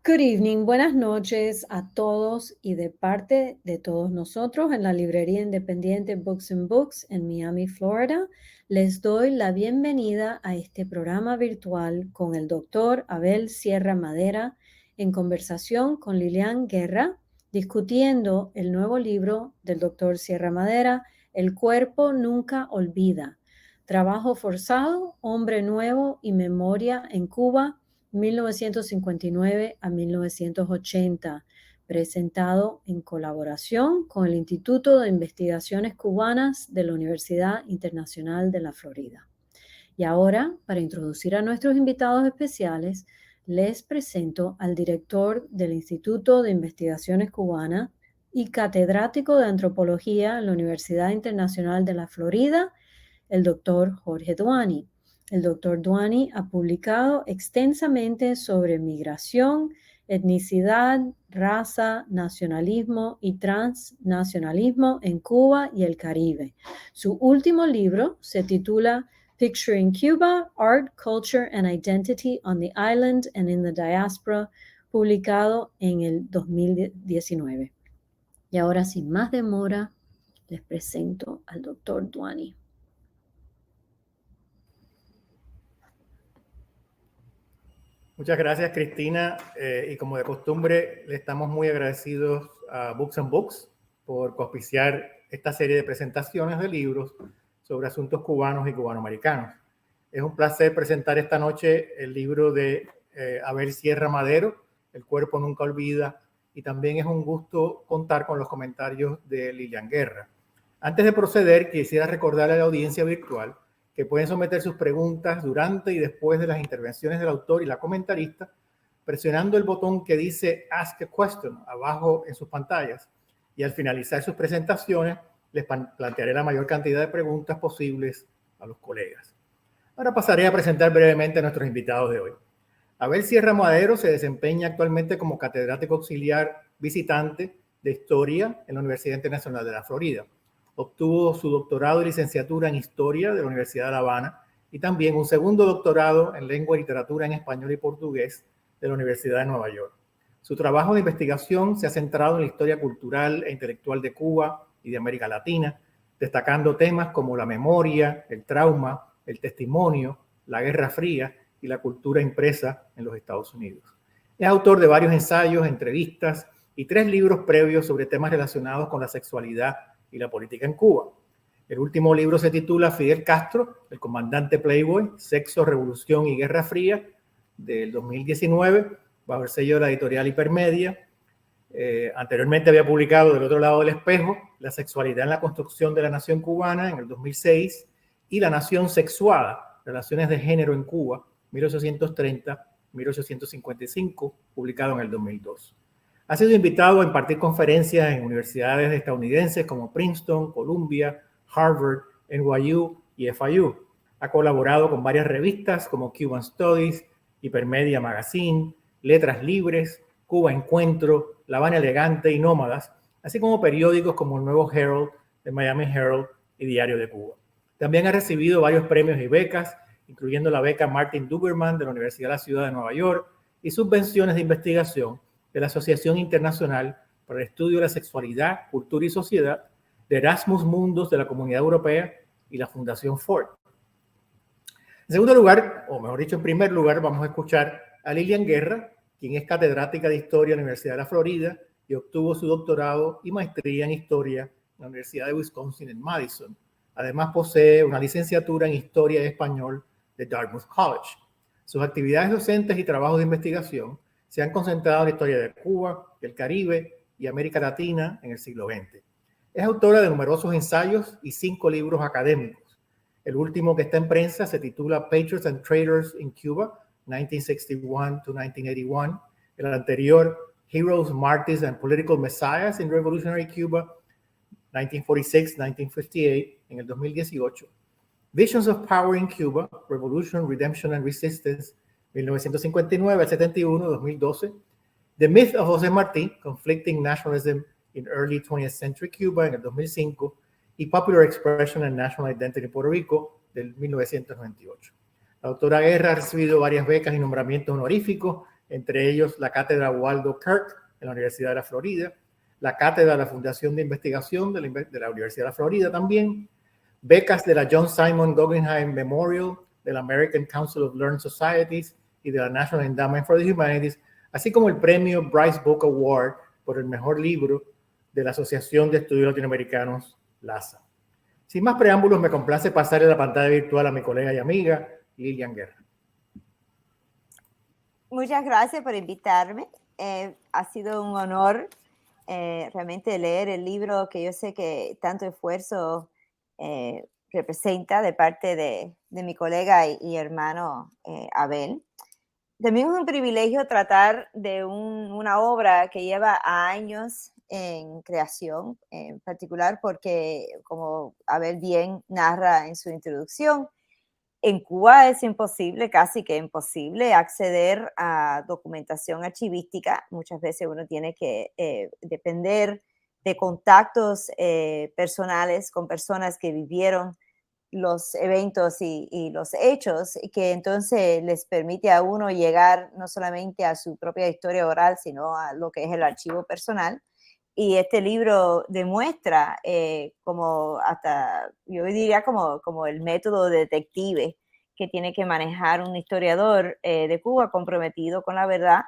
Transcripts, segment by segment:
Good evening, buenas noches a todos y de parte de todos nosotros en la librería independiente Books and Books en Miami, Florida, les doy la bienvenida a este programa virtual con el doctor Abel Sierra Madera en conversación con Lilian Guerra, discutiendo el nuevo libro del doctor Sierra Madera, El cuerpo nunca olvida, trabajo forzado, hombre nuevo y memoria en Cuba, 1959 a 1980, presentado en colaboración con el Instituto de Investigaciones Cubanas de la Universidad Internacional de la Florida. Y ahora, para introducir a nuestros invitados especiales, les presento al director del Instituto de Investigaciones Cubanas y catedrático de Antropología en la Universidad Internacional de la Florida, el doctor Jorge Duani. El doctor Duani ha publicado extensamente sobre migración, etnicidad, raza, nacionalismo y transnacionalismo en Cuba y el Caribe. Su último libro se titula Picturing Cuba, Art, Culture and Identity on the Island and in the Diaspora, publicado en el 2019. Y ahora, sin más demora, les presento al doctor Duani. Muchas gracias, Cristina. Y como de costumbre, le estamos muy agradecidos a Books and Books por auspiciar esta serie de presentaciones de libros sobre asuntos cubanos y cubanoamericanos. Es un placer presentar esta noche el libro de Abel Sierra Madero, El cuerpo nunca olvida, y también es un gusto contar con los comentarios de Lilian Guerra. Antes de proceder, quisiera recordarle a la audiencia virtual que pueden someter sus preguntas durante y después de las intervenciones del autor y la comentarista, presionando el botón que dice Ask a Question abajo en sus pantallas. Y al finalizar sus presentaciones, les plantearé la mayor cantidad de preguntas posibles a los colegas. Ahora pasaré a presentar brevemente a nuestros invitados de hoy. Abel Sierra Madero se desempeña actualmente como catedrático auxiliar visitante de Historia en la Universidad Internacional de la Florida. Obtuvo su doctorado y licenciatura en Historia de la Universidad de La Habana y también un segundo doctorado en Lengua y Literatura en Español y Portugués de la Universidad de Nueva York. Su trabajo de investigación se ha centrado en la historia cultural e intelectual de Cuba y de América Latina, destacando temas como la memoria, el trauma, el testimonio, la Guerra Fría y la cultura impresa en los Estados Unidos. Es autor de varios ensayos, entrevistas y 3 libros previos sobre temas relacionados con la sexualidad y la política en Cuba. El último libro se titula Fidel Castro, el comandante Playboy, Sexo, Revolución y Guerra Fría, del 2019, bajo el sello de la editorial Hipermedia. Anteriormente había publicado Del otro lado del espejo, La sexualidad en la construcción de la nación cubana, en el 2006, y La nación sexuada, Relaciones de género en Cuba, 1830-1855, publicado en el 2002. Ha sido invitado a impartir conferencias en universidades estadounidenses como Princeton, Columbia, Harvard, NYU y FIU. Ha colaborado con varias revistas como Cuban Studies, Hipermedia Magazine, Letras Libres, Cuba Encuentro, La Habana Elegante y Nómadas, así como periódicos como el Nuevo Herald, el Miami Herald y Diario de Cuba. También ha recibido varios premios y becas, incluyendo la beca Martin Duberman de la Universidad de la Ciudad de Nueva York y subvenciones de investigación de la Asociación Internacional para el Estudio de la Sexualidad, Cultura y Sociedad, de Erasmus Mundus de la Comunidad Europea y la Fundación Ford. En segundo lugar, o mejor dicho, en primer lugar, vamos a escuchar a Lilian Guerra, quien es catedrática de Historia en la Universidad de la Florida y obtuvo su doctorado y maestría en Historia en la Universidad de Wisconsin en Madison. Además, posee una licenciatura en Historia y Español de Dartmouth College. Sus actividades docentes y trabajos de investigación se han concentrado en la historia de Cuba, el Caribe y América Latina en el siglo XX. Es autora de numerosos ensayos y 5 libros académicos. El último que está en prensa se titula Patriots and Traitors in Cuba, 1961-1981. El anterior, Heroes, Martyrs and Political Messiahs in Revolutionary Cuba, 1946-1958, en el 2018. Visions of Power in Cuba, Revolution, Redemption and Resistance, 1959 al 71, 2012. The Myth of José Martí, Conflicting Nationalism in Early 20th Century Cuba, en el 2005. Y Popular Expression and National Identity in Puerto Rico, del 1998. La doctora Guerra ha recibido varias becas y nombramientos honoríficos entre ellos la Cátedra Waldo Kirk en la Universidad de la Florida, la Cátedra de la Fundación de Investigación de la Universidad de la Florida también, becas de la John Simon Guggenheim Memorial, de la American Council of Learned Societies y de la National Endowment for the Humanities, así como el premio Bryce Book Award por el mejor libro de la Asociación de Estudios Latinoamericanos, LASA. Sin más preámbulos, me complace pasarle la pantalla virtual a mi colega y amiga, Lilian Guerra. Muchas gracias por invitarme. Ha sido un honor realmente leer el libro que yo sé que tanto esfuerzo representa de parte de mi colega y hermano Abel. También es un privilegio tratar de una obra que lleva años en creación, en particular porque, como Abel bien narra en su introducción, en Cuba es imposible, casi que imposible, acceder a documentación archivística. Muchas veces uno tiene que depender de contactos personales con personas que vivieron los eventos y los hechos, que entonces les permite a uno llegar no solamente a su propia historia oral, sino a lo que es el archivo personal. Y este libro demuestra como hasta, yo diría como el método detective que tiene que manejar un historiador de Cuba comprometido con la verdad.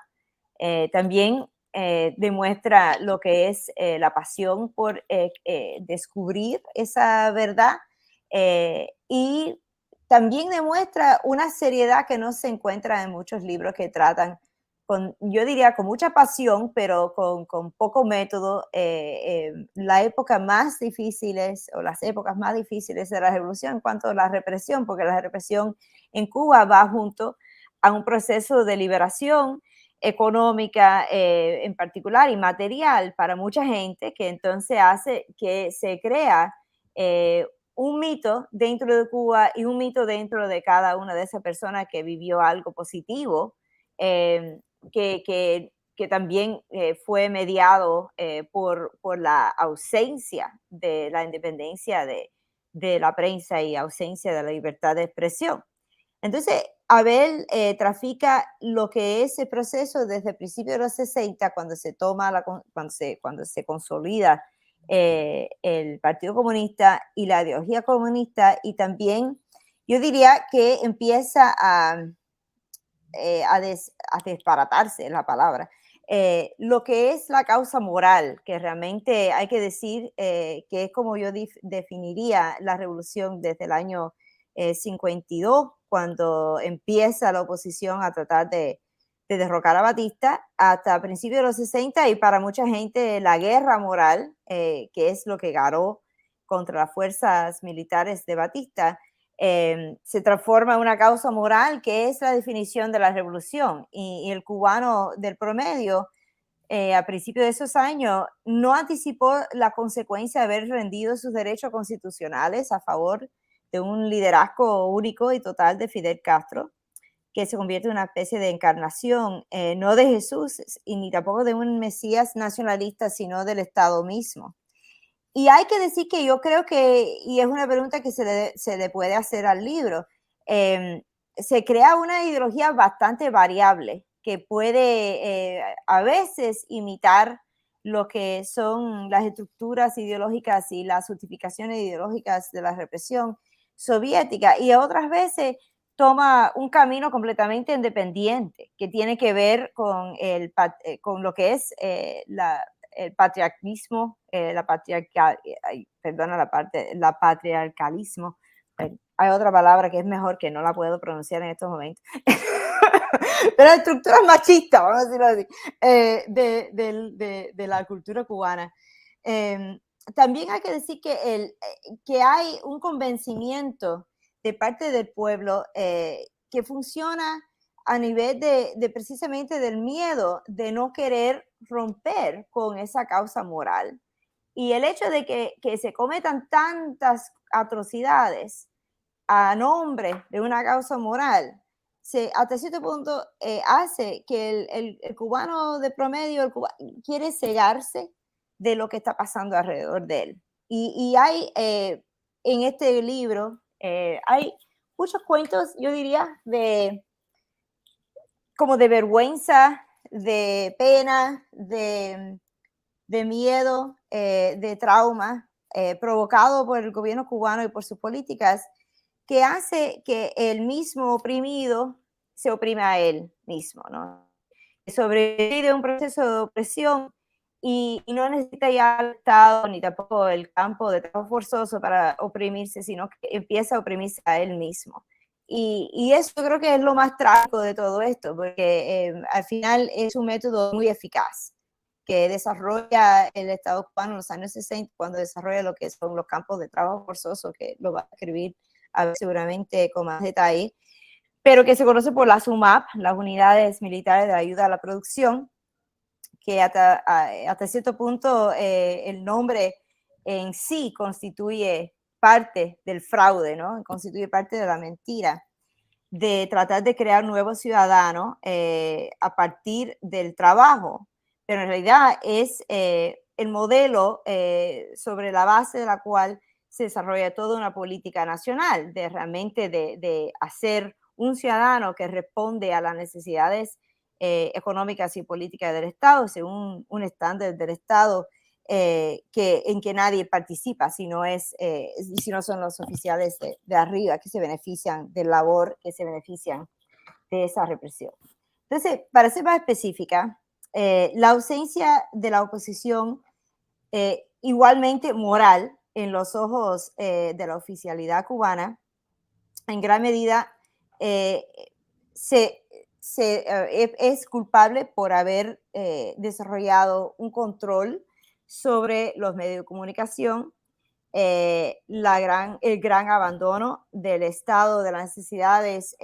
También demuestra lo que es la pasión por descubrir esa verdad y también demuestra una seriedad que no se encuentra en muchos libros que tratan yo diría con mucha pasión, pero con poco método, la época más difíciles o las épocas más difíciles de la revolución en cuanto a la represión, porque la represión en Cuba va junto a un proceso de liberación económica en particular y material para mucha gente, que entonces hace que se crea un mito dentro de Cuba y un mito dentro de cada una de esas personas que vivió algo positivo. Que también fue mediado por la ausencia de la independencia de la prensa y ausencia de la libertad de expresión. Entonces, Abel trafica lo que es el proceso desde el principio de los 60, cuando se toma, cuando se consolida el Partido Comunista y la ideología comunista, y también yo diría que empieza a desbaratarse la palabra. Lo que es la causa moral, que realmente hay que decir que es como yo definiría la revolución desde el año 52, cuando empieza la oposición a tratar de derrocar a Batista, hasta principios de los 60, y para mucha gente la guerra moral, que es lo que ganó contra las fuerzas militares de Batista, se transforma en una causa moral, que es la definición de la revolución. Y el cubano del promedio, a principios de esos años, no anticipó la consecuencia de haber rendido sus derechos constitucionales a favor de un liderazgo único y total de Fidel Castro, que se convierte en una especie de encarnación, no de Jesús y ni tampoco de un Mesías nacionalista, sino del Estado mismo. Y hay que decir que yo creo que, y es una pregunta que se le puede hacer al libro, se crea una ideología bastante variable que puede a veces imitar lo que son las estructuras ideológicas y las justificaciones ideológicas de la represión soviética, y otras veces toma un camino completamente independiente que tiene que ver con lo que es el patriarcalismo, la patriarcalismo. Hay otra palabra que es mejor, que no la puedo pronunciar en estos momentos. Pero estructuras machistas, vamos a decirlo así, de la cultura cubana. También hay que decir que hay un convencimiento de parte del pueblo que funciona a nivel de precisamente del miedo de no querer romper con esa causa moral. Y el hecho de que se cometan tantas atrocidades a nombre de una causa moral, hasta cierto punto hace que el cubano de promedio quiere cegarse de lo que está pasando alrededor de él. Y hay en este libro, hay muchos cuentos, yo diría, como de vergüenza, de pena, de miedo, de trauma, provocado por el gobierno cubano y por sus políticas, que hace que el mismo oprimido se oprime a él mismo, ¿no? Sobrevive un proceso de opresión y no necesita ya el Estado ni tampoco el campo de trabajo forzoso para oprimirse, sino que empieza a oprimirse a él mismo. Y eso creo que es lo más trágico de todo esto, porque al final es un método muy eficaz que desarrolla el Estado cubano en los años 60, cuando desarrolla lo que son los campos de trabajo forzoso, que lo va a escribir seguramente con más detalle, pero que se conoce por las UMAP, las Unidades Militares de Ayuda a la Producción, que hasta cierto punto el nombre en sí constituye parte del fraude, ¿no? Constituye parte de la mentira, de tratar de crear nuevos ciudadanos a partir del trabajo, pero en realidad es el modelo sobre la base de la cual se desarrolla toda una política nacional, de realmente de hacer un ciudadano que responde a las necesidades económicas y políticas del Estado, según un estándar del Estado en que nadie participa, si no son los oficiales de arriba que se benefician del labor, que se benefician de esa represión. Entonces, para ser más específica, la ausencia de la oposición, igualmente moral, en los ojos de la oficialidad cubana, en gran medida es culpable por haber desarrollado un control sobre los medios de comunicación, el gran abandono del Estado, de las necesidades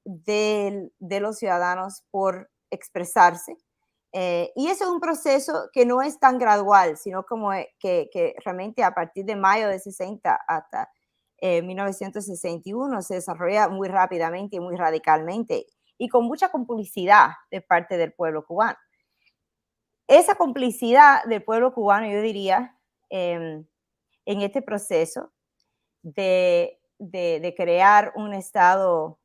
de los ciudadanos por expresarse. Y eso es un proceso que no es tan gradual, sino como que realmente a partir de mayo de 60 hasta 1961 se desarrolla muy rápidamente y muy radicalmente y con mucha complicidad de parte del pueblo cubano. Esa complicidad del pueblo cubano, yo diría, en este proceso de crear un Estado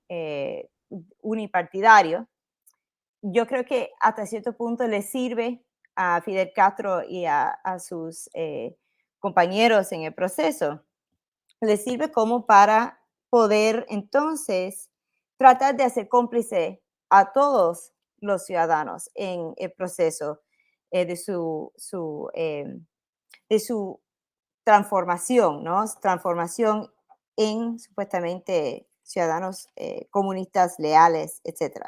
unipartidario, yo creo que hasta cierto punto le sirve a Fidel Castro y a sus compañeros en el proceso, le sirve como para poder entonces tratar de hacer cómplice a todos los ciudadanos en el proceso de su transformación, ¿no? Transformación en supuestamente ciudadanos comunistas leales, etc.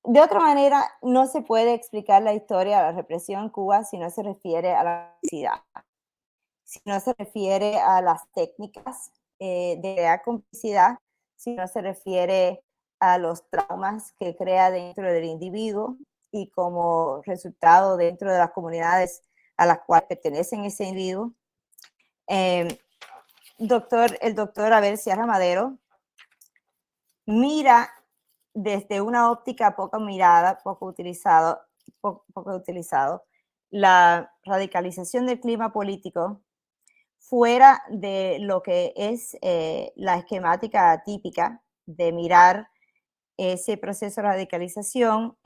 De otra manera, no se puede explicar la historia de la represión en Cuba si no se refiere a la complicidad, si no se refiere a las técnicas de crear complicidad, si no se refiere a los traumas que crea dentro del individuo y como resultado dentro de las comunidades a las cuales pertenecen ese individuo. El doctor Abel Sierra Madero mira desde una óptica poco utilizado, la radicalización del clima político fuera de lo que es la esquemática típica de mirar ese proceso de radicalización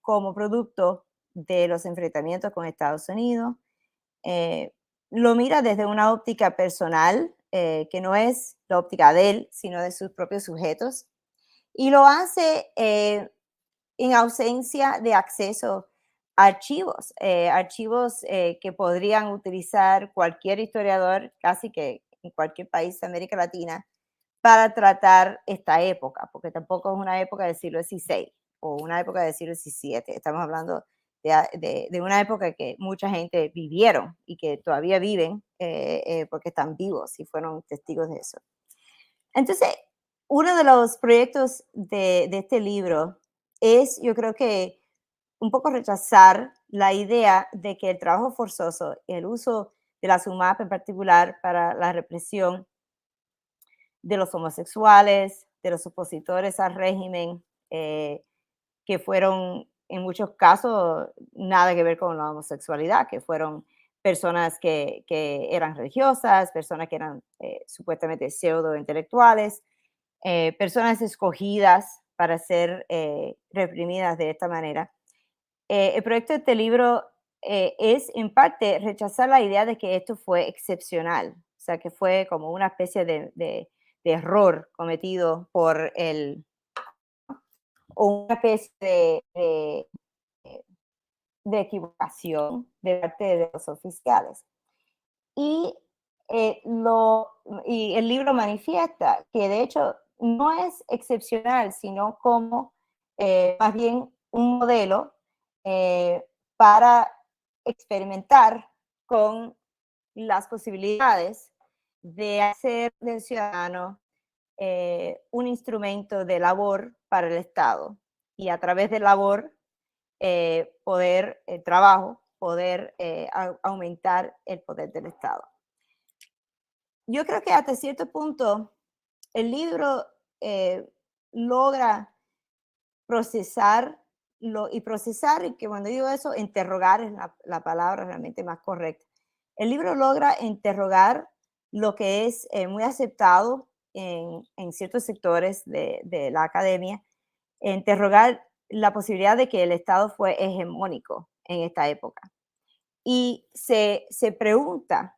como producto de los enfrentamientos con Estados Unidos. Lo mira desde una óptica personal, que no es la óptica de él, sino de sus propios sujetos, y lo hace en ausencia de acceso a archivos que podrían utilizar cualquier historiador, casi que en cualquier país de América Latina, para tratar esta época, porque tampoco es una época del siglo XVI o una época del siglo XVII. Estamos hablando de una época que mucha gente vivieron y que todavía viven porque están vivos y fueron testigos de eso. Entonces, uno de los proyectos de este libro es, yo creo que, un poco rechazar la idea de que el trabajo forzoso, el uso de las UMAP en particular para la represión de los homosexuales, de los opositores al régimen, que fueron en muchos casos nada que ver con la homosexualidad, que fueron personas que eran religiosas, personas que eran supuestamente pseudo intelectuales, personas escogidas para ser reprimidas de esta manera. El proyecto de este libro es en parte rechazar la idea de que esto fue excepcional, o sea, que fue como una especie de error cometido o una especie de equivocación de parte de los oficiales. Y, y el libro manifiesta que de hecho no es excepcional, sino como más bien un modelo para experimentar con las posibilidades de hacer del ciudadano un instrumento de labor para el Estado y a través de labor trabajo, poder aumentar el poder del Estado. Yo creo que hasta cierto punto el libro logra procesar, y que cuando digo eso, interrogar es la palabra realmente más correcta. El libro logra interrogar lo que es muy aceptado en ciertos sectores de la academia, interrogar la posibilidad de que el Estado fue hegemónico en esta época. Y se pregunta,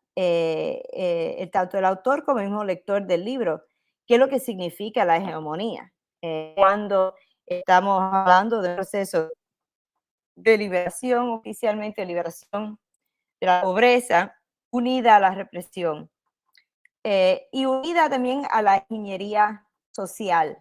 tanto el autor como el mismo lector del libro, qué es lo que significa la hegemonía. Cuando estamos hablando de un proceso de liberación, oficialmente de liberación de la pobreza, unida a la represión y unida también a la ingeniería social,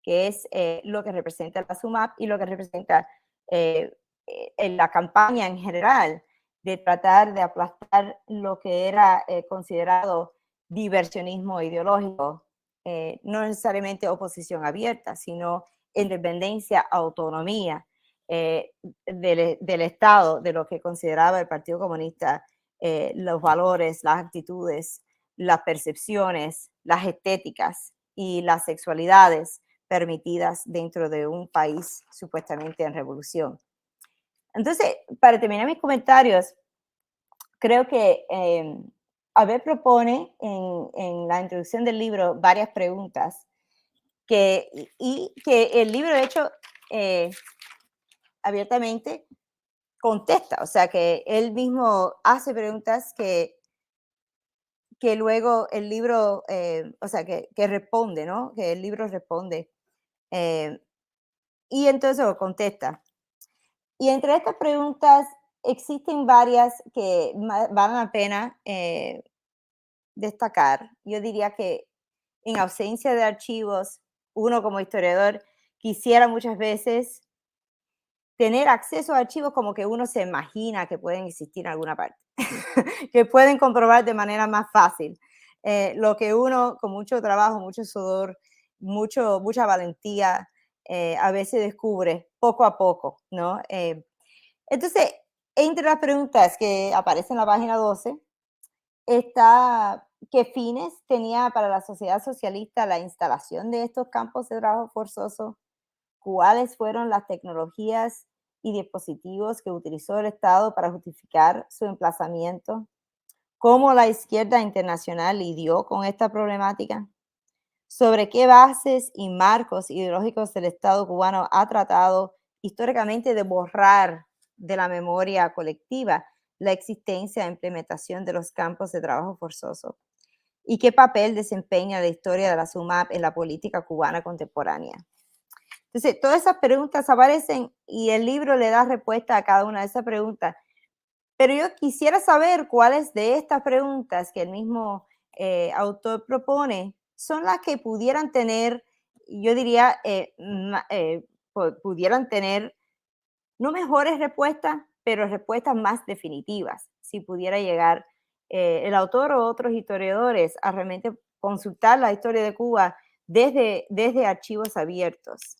que es lo que representa la SUMAP y lo que representa en la campaña en general de tratar de aplastar lo que era considerado diversionismo ideológico, no necesariamente oposición abierta, sino independencia, autonomía del Estado, de lo que consideraba el Partido Comunista, los valores, las actitudes, las percepciones, las estéticas y las sexualidades permitidas dentro de un país supuestamente en revolución. Entonces, para terminar mis comentarios, creo que Abel propone en la introducción del libro varias preguntas y que el libro, de hecho, abiertamente contesta, o sea, que él mismo hace preguntas que luego el libro, o sea, que responde, ¿no? Que el libro responde. Y entonces lo contesta. Y entre estas preguntas existen varias que valen la pena destacar. Yo diría que en ausencia de archivos, uno como historiador quisiera muchas veces tener acceso a archivos como que uno se imagina que pueden existir en alguna parte, que pueden comprobar de manera más fácil. Lo que uno con mucho trabajo, mucho sudor, mucha valentía, a veces descubre poco a poco, ¿no? Entonces, entre las preguntas que aparecen en la página 12, está qué fines tenía para la sociedad socialista la instalación de estos campos de trabajo forzoso, cuáles fueron las tecnologías y dispositivos que utilizó el Estado para justificar su emplazamiento, cómo la izquierda internacional lidió con esta problemática, sobre qué bases y marcos ideológicos el Estado cubano ha tratado históricamente de borrar de la memoria colectiva la existencia e implementación de los campos de trabajo forzoso y qué papel desempeña la historia de la SUMAP en la política cubana contemporánea. Entonces, todas esas preguntas aparecen y el libro le da respuesta a cada una de esas preguntas. Pero yo quisiera saber cuáles de estas preguntas que el mismo autor propone son las que pudieran tener, yo diría, pudieran tener no mejores respuestas, pero respuestas más definitivas, si pudiera llegar el autor o otros historiadores a realmente consultar la historia de Cuba desde archivos abiertos.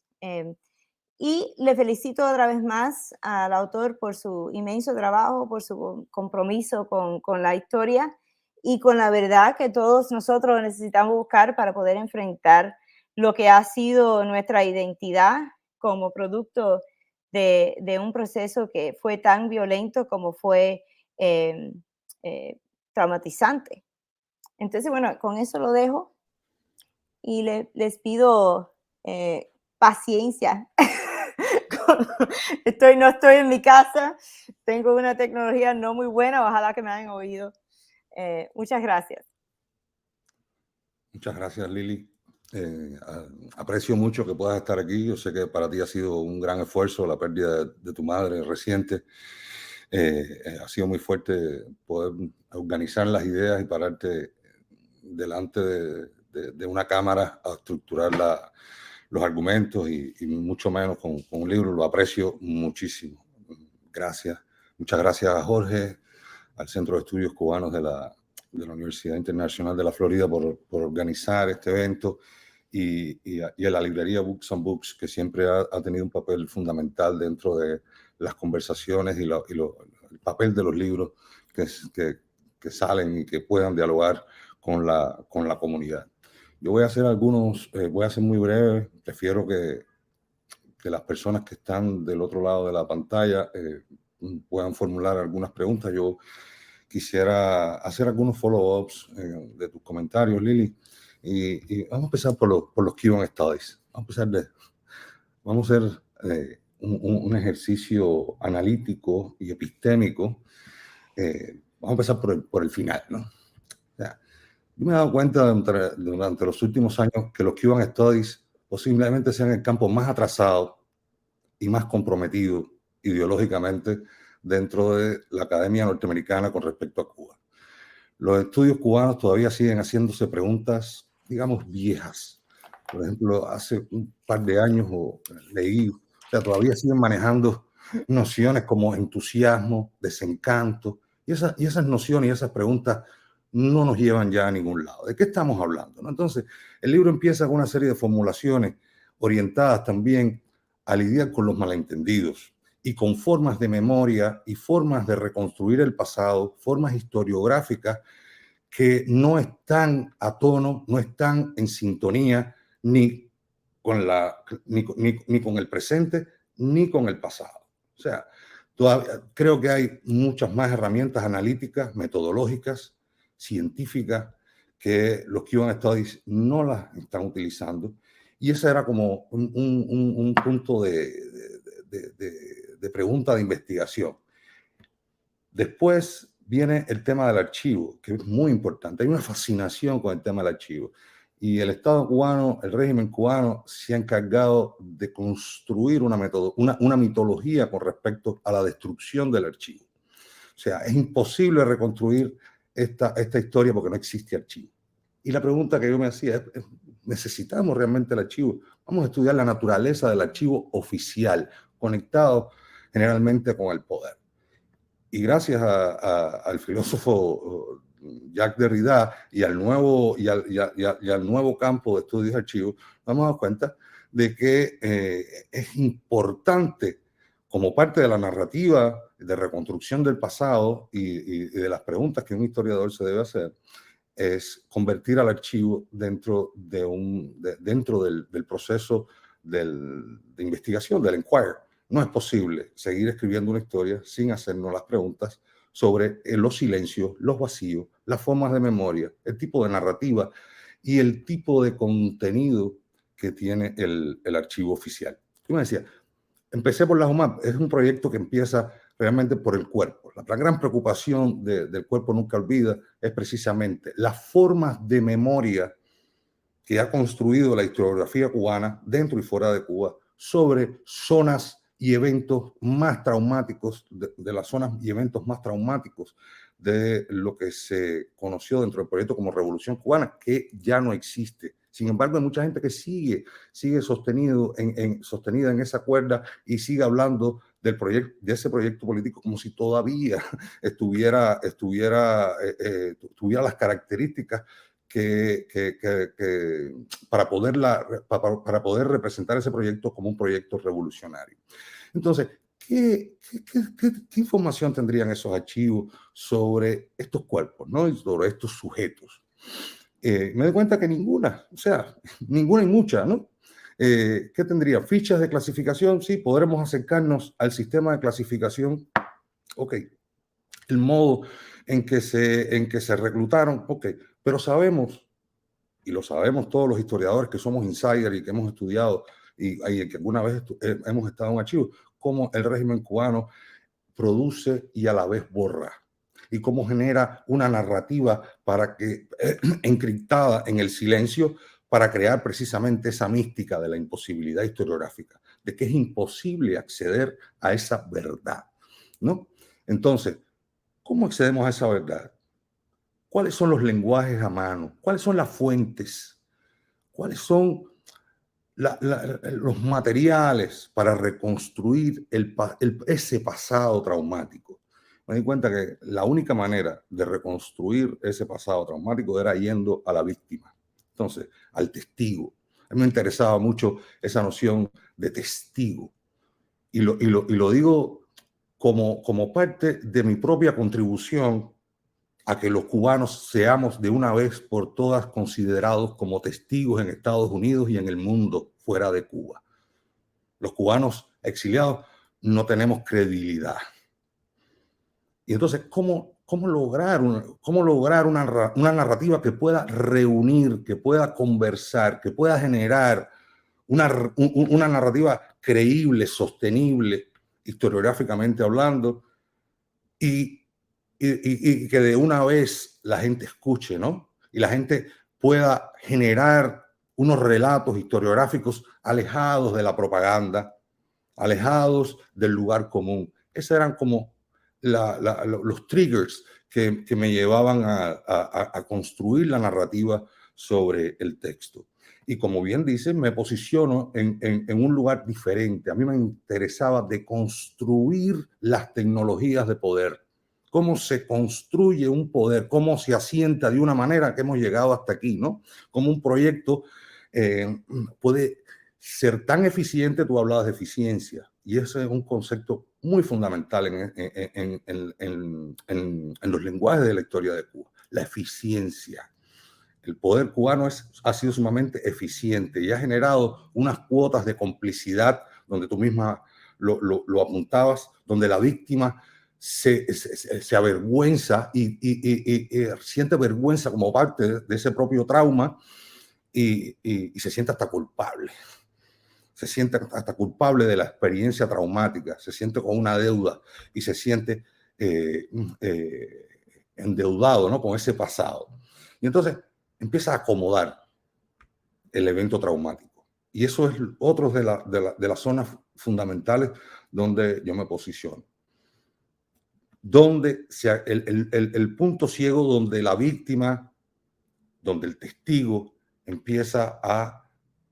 Y le felicito otra vez más al autor por su inmenso trabajo, por su compromiso con la historia y con la verdad que todos nosotros necesitamos buscar para poder enfrentar lo que ha sido nuestra identidad como producto de un proceso que fue tan violento como fue traumatizante. Entonces, bueno, con eso lo dejo y les pido paciencia. No estoy en mi casa, tengo una tecnología no muy buena, ojalá que me hayan oído. Muchas gracias. Muchas gracias, Lili. Aprecio mucho que puedas estar aquí. Yo sé que para ti ha sido un gran esfuerzo la pérdida de tu madre reciente. Ha sido muy fuerte poder organizar las ideas y pararte delante de una cámara a estructurar los argumentos y mucho menos con un libro. Lo aprecio muchísimo. Gracias. Muchas gracias a Jorge, al Centro de Estudios Cubanos de la Universidad Internacional de la Florida por organizar este evento y a la librería Books and Books, que siempre ha tenido un papel fundamental dentro de las conversaciones y el papel de los libros que salen y que puedan dialogar con la comunidad. Yo voy a hacer voy a ser muy breve. Prefiero que las personas que están del otro lado de la pantalla puedan formular algunas preguntas. Yo quisiera hacer algunos follow-ups de tus comentarios, Lili. Y vamos a empezar por los Cuban Studies. Vamos a hacer un ejercicio analítico y epistémico. Vamos a empezar por el final, ¿no? O sea, yo me he dado cuenta durante los últimos años que los Cuban Studies posiblemente sean el campo más atrasado y más comprometido ideológicamente dentro de la academia norteamericana con respecto a Cuba. Los estudios cubanos todavía siguen haciéndose preguntas, digamos, viejas. Por ejemplo, hace un par de años leí, o sea, todavía siguen manejando nociones como entusiasmo, desencanto, y esas nociones y esas preguntas no nos llevan ya a ningún lado. ¿De qué estamos hablando, no? Entonces, el libro empieza con una serie de formulaciones orientadas también a lidiar con los malentendidos y con formas de memoria y formas de reconstruir el pasado, formas historiográficas que no están a tono, no están en sintonía ni con el presente ni con el pasado. O sea, todavía creo que hay muchas más herramientas analíticas, metodológicas, científicas, que los Cuban Studies no las están utilizando. Y ese era como un punto de pregunta de investigación. Después viene el tema del archivo, que es muy importante. Hay una fascinación con el tema del archivo. Y el Estado cubano, el régimen cubano, se ha encargado de construir una mitología con respecto a la destrucción del archivo. O sea, es imposible reconstruir esta historia porque no existe archivo. Y la pregunta que yo me hacía es, ¿necesitamos realmente el archivo? Vamos a estudiar la naturaleza del archivo oficial, conectado generalmente con el poder. Y gracias al filósofo Jacques Derrida y al nuevo campo de estudios de archivos, nos damos cuenta de que es importante, como parte de la narrativa de reconstrucción del pasado y de las preguntas que un historiador se debe hacer, es convertir al archivo dentro del proceso de investigación, del inquiry. No es posible seguir escribiendo una historia sin hacernos las preguntas sobre los silencios, los vacíos, las formas de memoria, el tipo de narrativa y el tipo de contenido que tiene el archivo oficial. Yo me decía, empecé por la UMAP, es un proyecto que empieza realmente por el cuerpo. La gran preocupación del Cuerpo Nunca Olvida es precisamente las formas de memoria que ha construido la historiografía cubana dentro y fuera de Cuba sobre zonas y eventos más traumáticos, de las zonas y eventos más traumáticos de lo que se conoció dentro del proyecto como Revolución Cubana, que ya no existe. Sin embargo, hay mucha gente que sigue sostenida en esa cuerda y sigue hablando de ese proyecto político como si todavía tuviera las características para poder representar ese proyecto como un proyecto revolucionario. Entonces, ¿qué información tendrían esos archivos sobre estos cuerpos, ¿no? Y sobre estos sujetos? Me doy cuenta que ninguna, o sea, ninguna y mucha, ¿no? ¿Qué tendría? ¿Fichas de clasificación? Sí, podremos acercarnos al sistema de clasificación. Ok. El modo en que se reclutaron, ok. Pero sabemos, y lo sabemos todos los historiadores que somos insiders y que hemos estudiado y que alguna vez hemos estado en archivos, cómo el régimen cubano produce y a la vez borra, y cómo genera una narrativa para que, encriptada en el silencio, para crear precisamente esa mística de la imposibilidad historiográfica, de que es imposible acceder a esa verdad, ¿no? Entonces, ¿cómo accedemos a esa verdad? ¿Cuáles son los lenguajes a mano? ¿Cuáles son las fuentes? ¿Cuáles son los materiales para reconstruir ese pasado traumático? Me di cuenta que la única manera de reconstruir ese pasado traumático era yendo a la víctima, entonces al testigo. A mí me interesaba mucho esa noción de testigo, y lo digo como parte de mi propia contribución a que los cubanos seamos de una vez por todas considerados como testigos en Estados Unidos y en el mundo fuera de Cuba. Los cubanos exiliados no tenemos credibilidad. Y entonces, ¿cómo lograr una narrativa que pueda reunir, que pueda conversar, que pueda generar una narrativa creíble, sostenible, historiográficamente hablando, y que de una vez la gente escuche, ¿no? Y la gente pueda generar unos relatos historiográficos alejados de la propaganda, alejados del lugar común? Esos eran como los triggers que me llevaban a construir la narrativa sobre el texto. Y como bien dice, me posiciono en un lugar diferente. A mí me interesaba deconstruir las tecnologías de poder. Cómo se construye un poder, cómo se asienta de una manera que hemos llegado hasta aquí, ¿no? Cómo un proyecto puede ser tan eficiente. Tú hablabas de eficiencia, y ese es un concepto muy fundamental en los lenguajes de la historia de Cuba. La eficiencia. El poder cubano ha sido sumamente eficiente y ha generado unas cuotas de complicidad, donde tú misma lo apuntabas, donde la víctima se avergüenza y siente vergüenza como parte de ese propio trauma, y se siente hasta culpable. Se siente hasta culpable de la experiencia traumática, se siente con una deuda y se siente endeudado, ¿no?, con ese pasado. Y entonces empieza a acomodar el evento traumático. Y eso es otro de las zonas fundamentales donde yo me posiciono. Donde el punto ciego donde la víctima, donde el testigo empieza a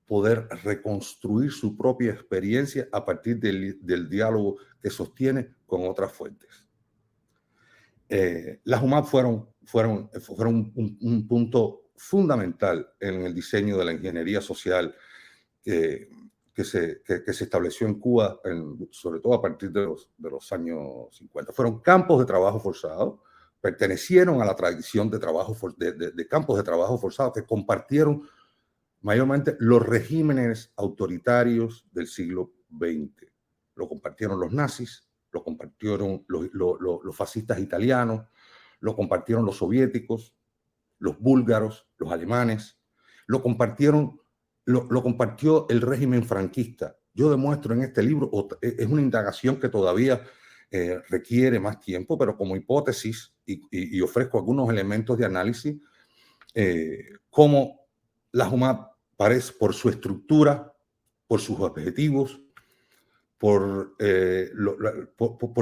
poder reconstruir su propia experiencia a partir del diálogo que sostiene con otras fuentes. Las UMAP fueron un punto fundamental en el diseño de la ingeniería social que se estableció en Cuba, sobre todo a partir de los años 50. Fueron campos de trabajo forzado, pertenecieron a la tradición de campos de trabajo forzado que compartieron mayormente los regímenes autoritarios del siglo XX. Lo compartieron los nazis, lo compartieron los fascistas italianos, lo compartieron los soviéticos, los búlgaros, los alemanes, lo compartió el régimen franquista. Yo demuestro en este libro, es una indagación que todavía requiere más tiempo, pero como hipótesis, y ofrezco algunos elementos de análisis, cómo la UMAP parece, por su estructura, por sus objetivos, por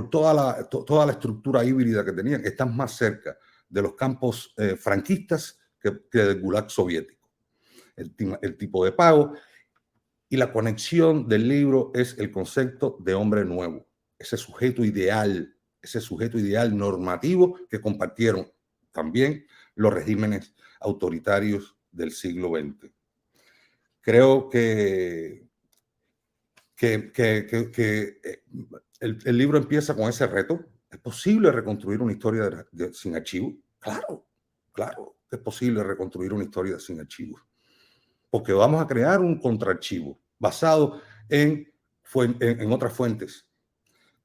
toda la estructura híbrida que tenían, están más cerca de los campos franquistas que del Gulag soviético. El tipo de pago y la conexión del libro es el concepto de hombre nuevo, ese sujeto ideal normativo que compartieron también los regímenes autoritarios del siglo XX. Creo que el libro empieza con ese reto. ¿Es posible reconstruir una historia sin archivos? Claro que es posible reconstruir una historia sin archivos, porque vamos a crear un contraarchivo basado en otras fuentes: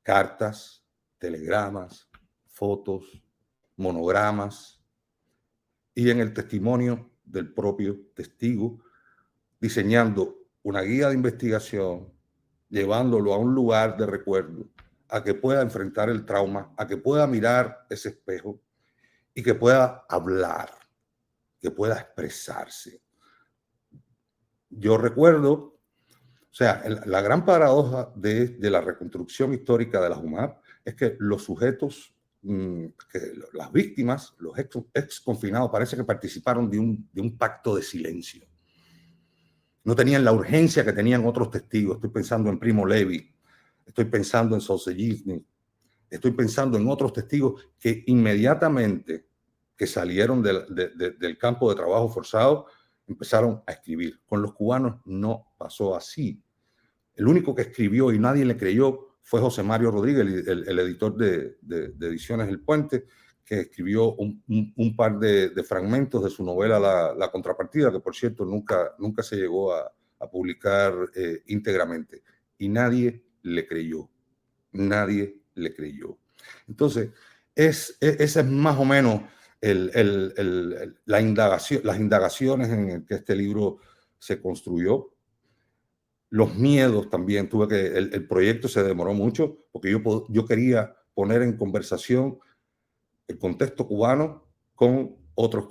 cartas, telegramas, fotos, monogramas, y en el testimonio del propio testigo, diseñando una guía de investigación, llevándolo a un lugar de recuerdo, a que pueda enfrentar el trauma, a que pueda mirar ese espejo y que pueda hablar, que pueda expresarse. Yo recuerdo, o sea, la gran paradoja de la reconstrucción histórica de la JUMAP es que los sujetos, que las víctimas, los ex confinados, parece que participaron de un pacto de silencio. No tenían la urgencia que tenían otros testigos. Estoy pensando en Primo Levi, estoy pensando en Solzhenitsyn, estoy pensando en otros testigos que inmediatamente que salieron del campo de trabajo forzado empezaron a escribir. Con los cubanos no pasó así. El único que escribió y nadie le creyó fue José Mario Rodríguez, el editor de Ediciones El Puente, que escribió un par de fragmentos de su novela La Contrapartida, que por cierto nunca se llegó a publicar íntegramente. Y nadie le creyó. Nadie le creyó. Entonces, esa es más o menos las indagaciones en el que este libro se construyó. Los miedos también, el proyecto se demoró mucho porque yo quería poner en conversación el contexto cubano con otros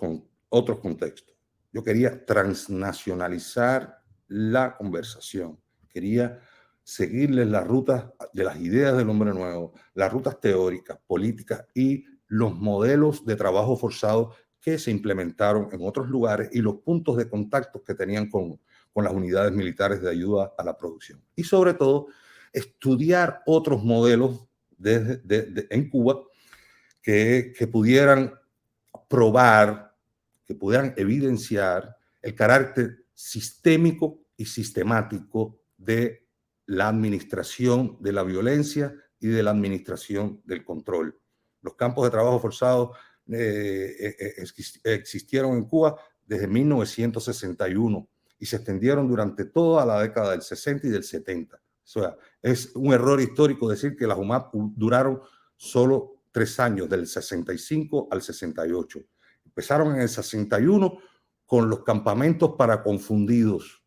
contextos. Yo quería transnacionalizar la conversación, quería seguirles las rutas de las ideas del hombre nuevo, las rutas teóricas, políticas y los modelos de trabajo forzado que se implementaron en otros lugares y los puntos de contacto que tenían con las unidades militares de ayuda a la producción. Y sobre todo, estudiar otros modelos en Cuba que pudieran probar, que pudieran evidenciar el carácter sistémico y sistemático de la administración de la violencia y de la administración del control. Los campos de trabajo forzado existieron en Cuba desde 1961 y se extendieron durante toda la década del 60 y del 70. O sea, es un error histórico decir que las JUMAP duraron solo 3 años, del 65 al 68. Empezaron en el 61 con los campamentos para confundidos.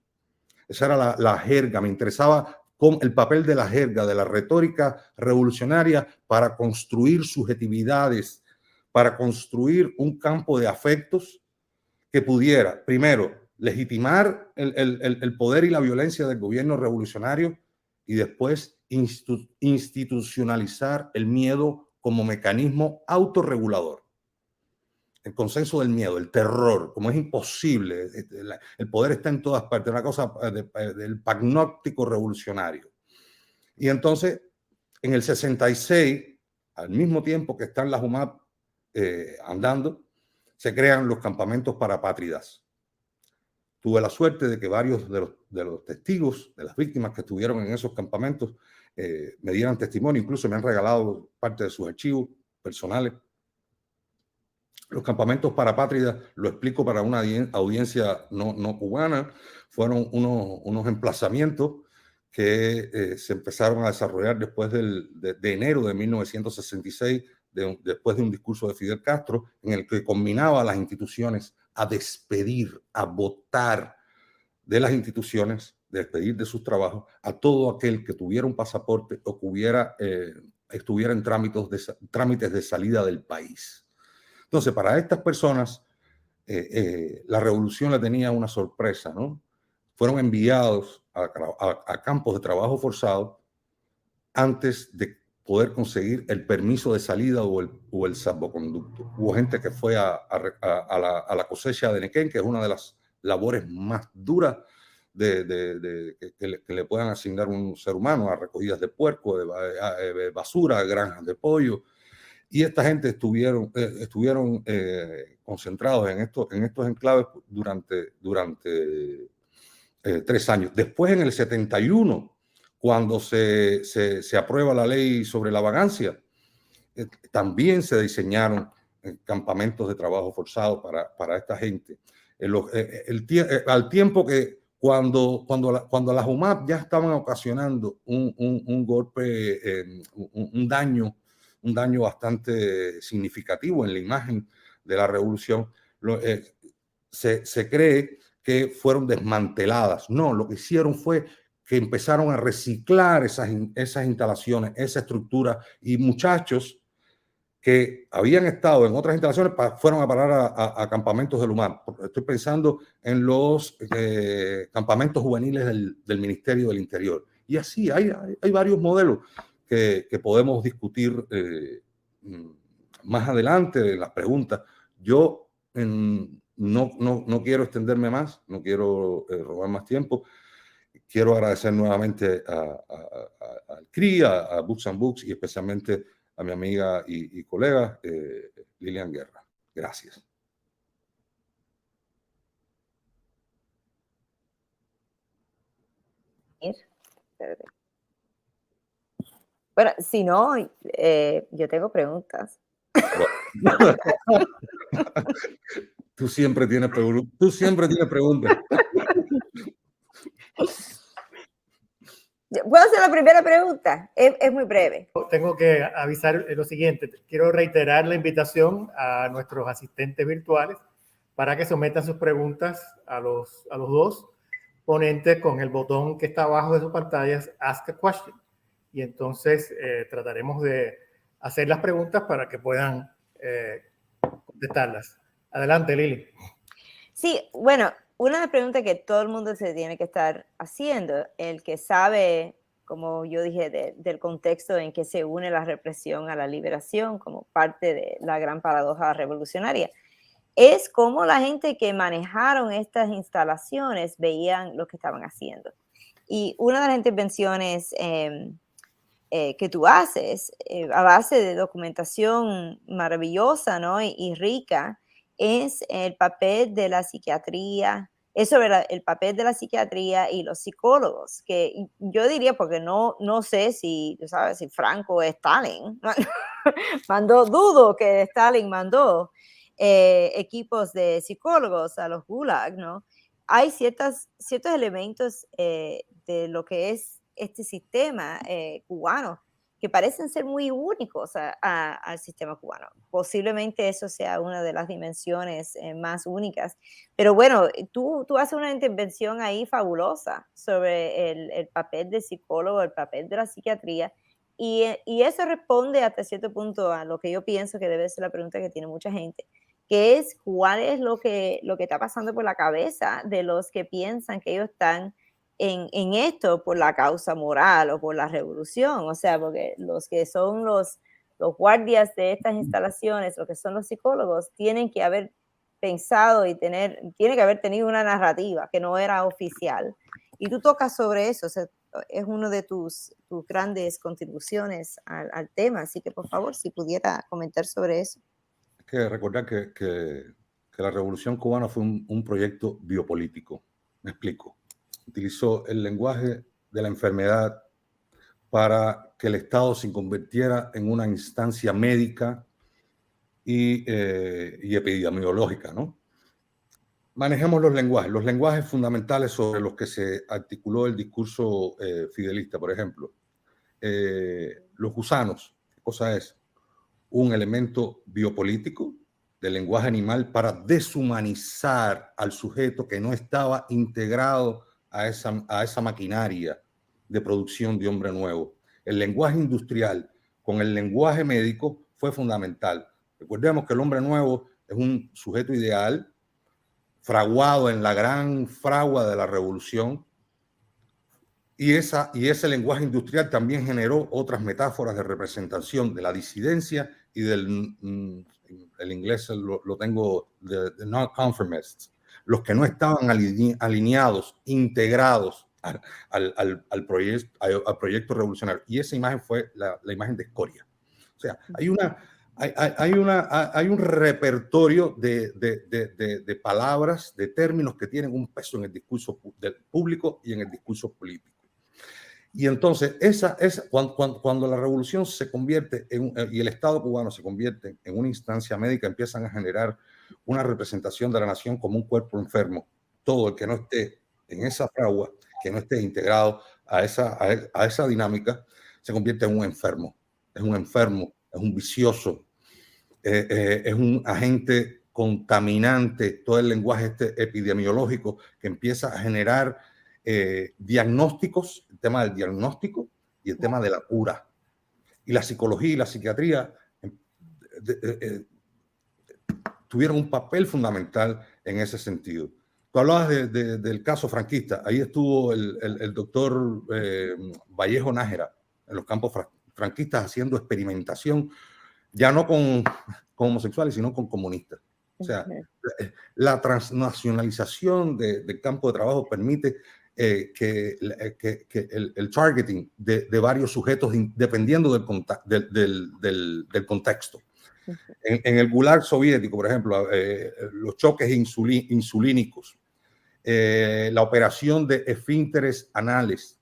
Esa era la jerga. Me interesaba el papel de la jerga, de la retórica revolucionaria para construir subjetividades, para construir un campo de afectos que pudiera, primero, legitimar el poder y la violencia del gobierno revolucionario y después institucionalizar el miedo como mecanismo autorregulador. El consenso del miedo, el terror, como es imposible, el poder está en todas partes, una cosa del panóptico revolucionario. Y entonces, en el 66, al mismo tiempo que están las JUMAP andando, se crean los campamentos para apátridas. Tuve la suerte de que varios de los testigos, de las víctimas que estuvieron en esos campamentos, me dieran testimonio, incluso me han regalado parte de sus archivos personales. Los campamentos para apátridas, lo explico para una audiencia no cubana, fueron unos emplazamientos que se empezaron a desarrollar después de enero de 1966, después de un discurso de Fidel Castro, en el que combinaba a las instituciones a despedir, a votar de las instituciones, despedir de sus trabajos a todo aquel que tuviera un pasaporte o que estuviera en trámites de salida del país. Entonces, para estas personas, la revolución le tenía una sorpresa, ¿no? Fueron enviados a campos de trabajo forzado antes de poder conseguir el permiso de salida o el salvoconducto. Hubo gente que fue a la cosecha de Nequén, que es una de las labores más duras que le puedan asignar un ser humano, a recogidas de puerco, de basura, granjas de pollo. Y esta gente estuvieron concentrados en estos enclaves durante 3 años. Después, en el 71, cuando se aprueba la ley sobre la vagancia, también se diseñaron campamentos de trabajo forzado para esta gente. Al tiempo que cuando las JUMAP ya estaban ocasionando un golpe, un daño bastante significativo en la imagen de la revolución, se cree que fueron desmanteladas. No, lo que hicieron fue que empezaron a reciclar esas instalaciones, esa estructura, y muchachos que habían estado en otras instalaciones fueron a parar a campamentos del UMAR. Estoy pensando en los campamentos juveniles del Ministerio del Interior. Y así hay varios modelos que podemos discutir más adelante en las preguntas. Yo no quiero extenderme más, no quiero robar más tiempo. Quiero agradecer nuevamente al CRI, a Books and Books, y especialmente a mi amiga y colega Lilian Guerra. Gracias. Bueno, si no, yo tengo preguntas. Tú siempre tienes preguntas. ¿Puedo hacer la primera pregunta? Es muy breve. Tengo que avisar lo siguiente. Quiero reiterar la invitación a nuestros asistentes virtuales para que sometan sus preguntas a los dos ponentes con el botón que está abajo de sus pantallas, Ask a Question. Y entonces trataremos de hacer las preguntas para que puedan contestarlas. Adelante, Lili. Sí, bueno, una pregunta que todo el mundo se tiene que estar haciendo, el que sabe, como yo dije, del contexto en que se une la represión a la liberación como parte de la gran paradoja revolucionaria, es cómo la gente que manejaron estas instalaciones veían lo que estaban haciendo. Y una de las intervenciones que tú haces a base de documentación maravillosa, ¿no? y rica, es el papel de la psiquiatría, es sobre el papel de la psiquiatría y los psicólogos, que yo diría, porque no sé si, tú sabes, si Franco o Stalin dudo que Stalin mandó equipos de psicólogos a los Gulag, ¿no? Hay ciertos elementos de lo que es este sistema cubano que parecen ser muy únicos al sistema cubano. Posiblemente eso sea una de las dimensiones más únicas. Pero bueno, tú haces una intervención ahí fabulosa sobre el papel del psicólogo, el papel de la psiquiatría, y eso responde hasta cierto punto a lo que yo pienso que debe ser la pregunta que tiene mucha gente, que es cuál es lo que está pasando por la cabeza de los que piensan que ellos están en esto por la causa moral o por la revolución. O sea, porque los que son los guardias de estas instalaciones, los que son los psicólogos, tienen que haber pensado y tiene que haber tenido una narrativa que no era oficial. Y tú tocas sobre eso, o sea, es una de tus grandes contribuciones al tema, así que por favor, si pudiera comentar sobre eso. Hay que recordar que la Revolución Cubana fue un proyecto biopolítico. Me explico. Utilizó el lenguaje de la enfermedad para que el Estado se convirtiera en una instancia médica y epidemiológica, ¿no? Manejemos los lenguajes fundamentales sobre los que se articuló el discurso fidelista, por ejemplo. Los gusanos, ¿qué cosa es? Un elemento biopolítico del lenguaje animal para deshumanizar al sujeto que no estaba integrado a esa maquinaria de producción de hombre nuevo. El lenguaje industrial con el lenguaje médico fue fundamental. Recordemos que el hombre nuevo es un sujeto ideal fraguado en la gran fragua de la revolución, y ese lenguaje industrial también generó otras metáforas de representación de la disidencia y el inglés lo tengo, de non-conformists, los que no estaban alineados, integrados al proyecto revolucionario. Y esa imagen fue la imagen de escoria. O sea, hay un repertorio de palabras, de términos que tienen un peso en el discurso público y en el discurso político. Y entonces, cuando la revolución se convierte y el Estado cubano se convierte en una instancia médica, empiezan a generar una representación de la nación como un cuerpo enfermo. Todo el que no esté en esa fragua, que no esté integrado a esa dinámica, se convierte en un enfermo. Es un enfermo, es un vicioso, es un agente contaminante, todo el lenguaje epidemiológico que empieza a generar diagnósticos, el tema del diagnóstico y el tema de la cura. Y la psicología y la psiquiatría tuvieron un papel fundamental en ese sentido. Tú hablabas del caso franquista. Ahí estuvo el doctor Vallejo Nájera en los campos franquistas haciendo experimentación, ya no con homosexuales, sino con comunistas. O sea, la transnacionalización del campo de trabajo permite que el targeting de varios sujetos dependiendo del contexto. En el Gulag soviético, por ejemplo, los choques insulínicos, la operación de esfínteres anales.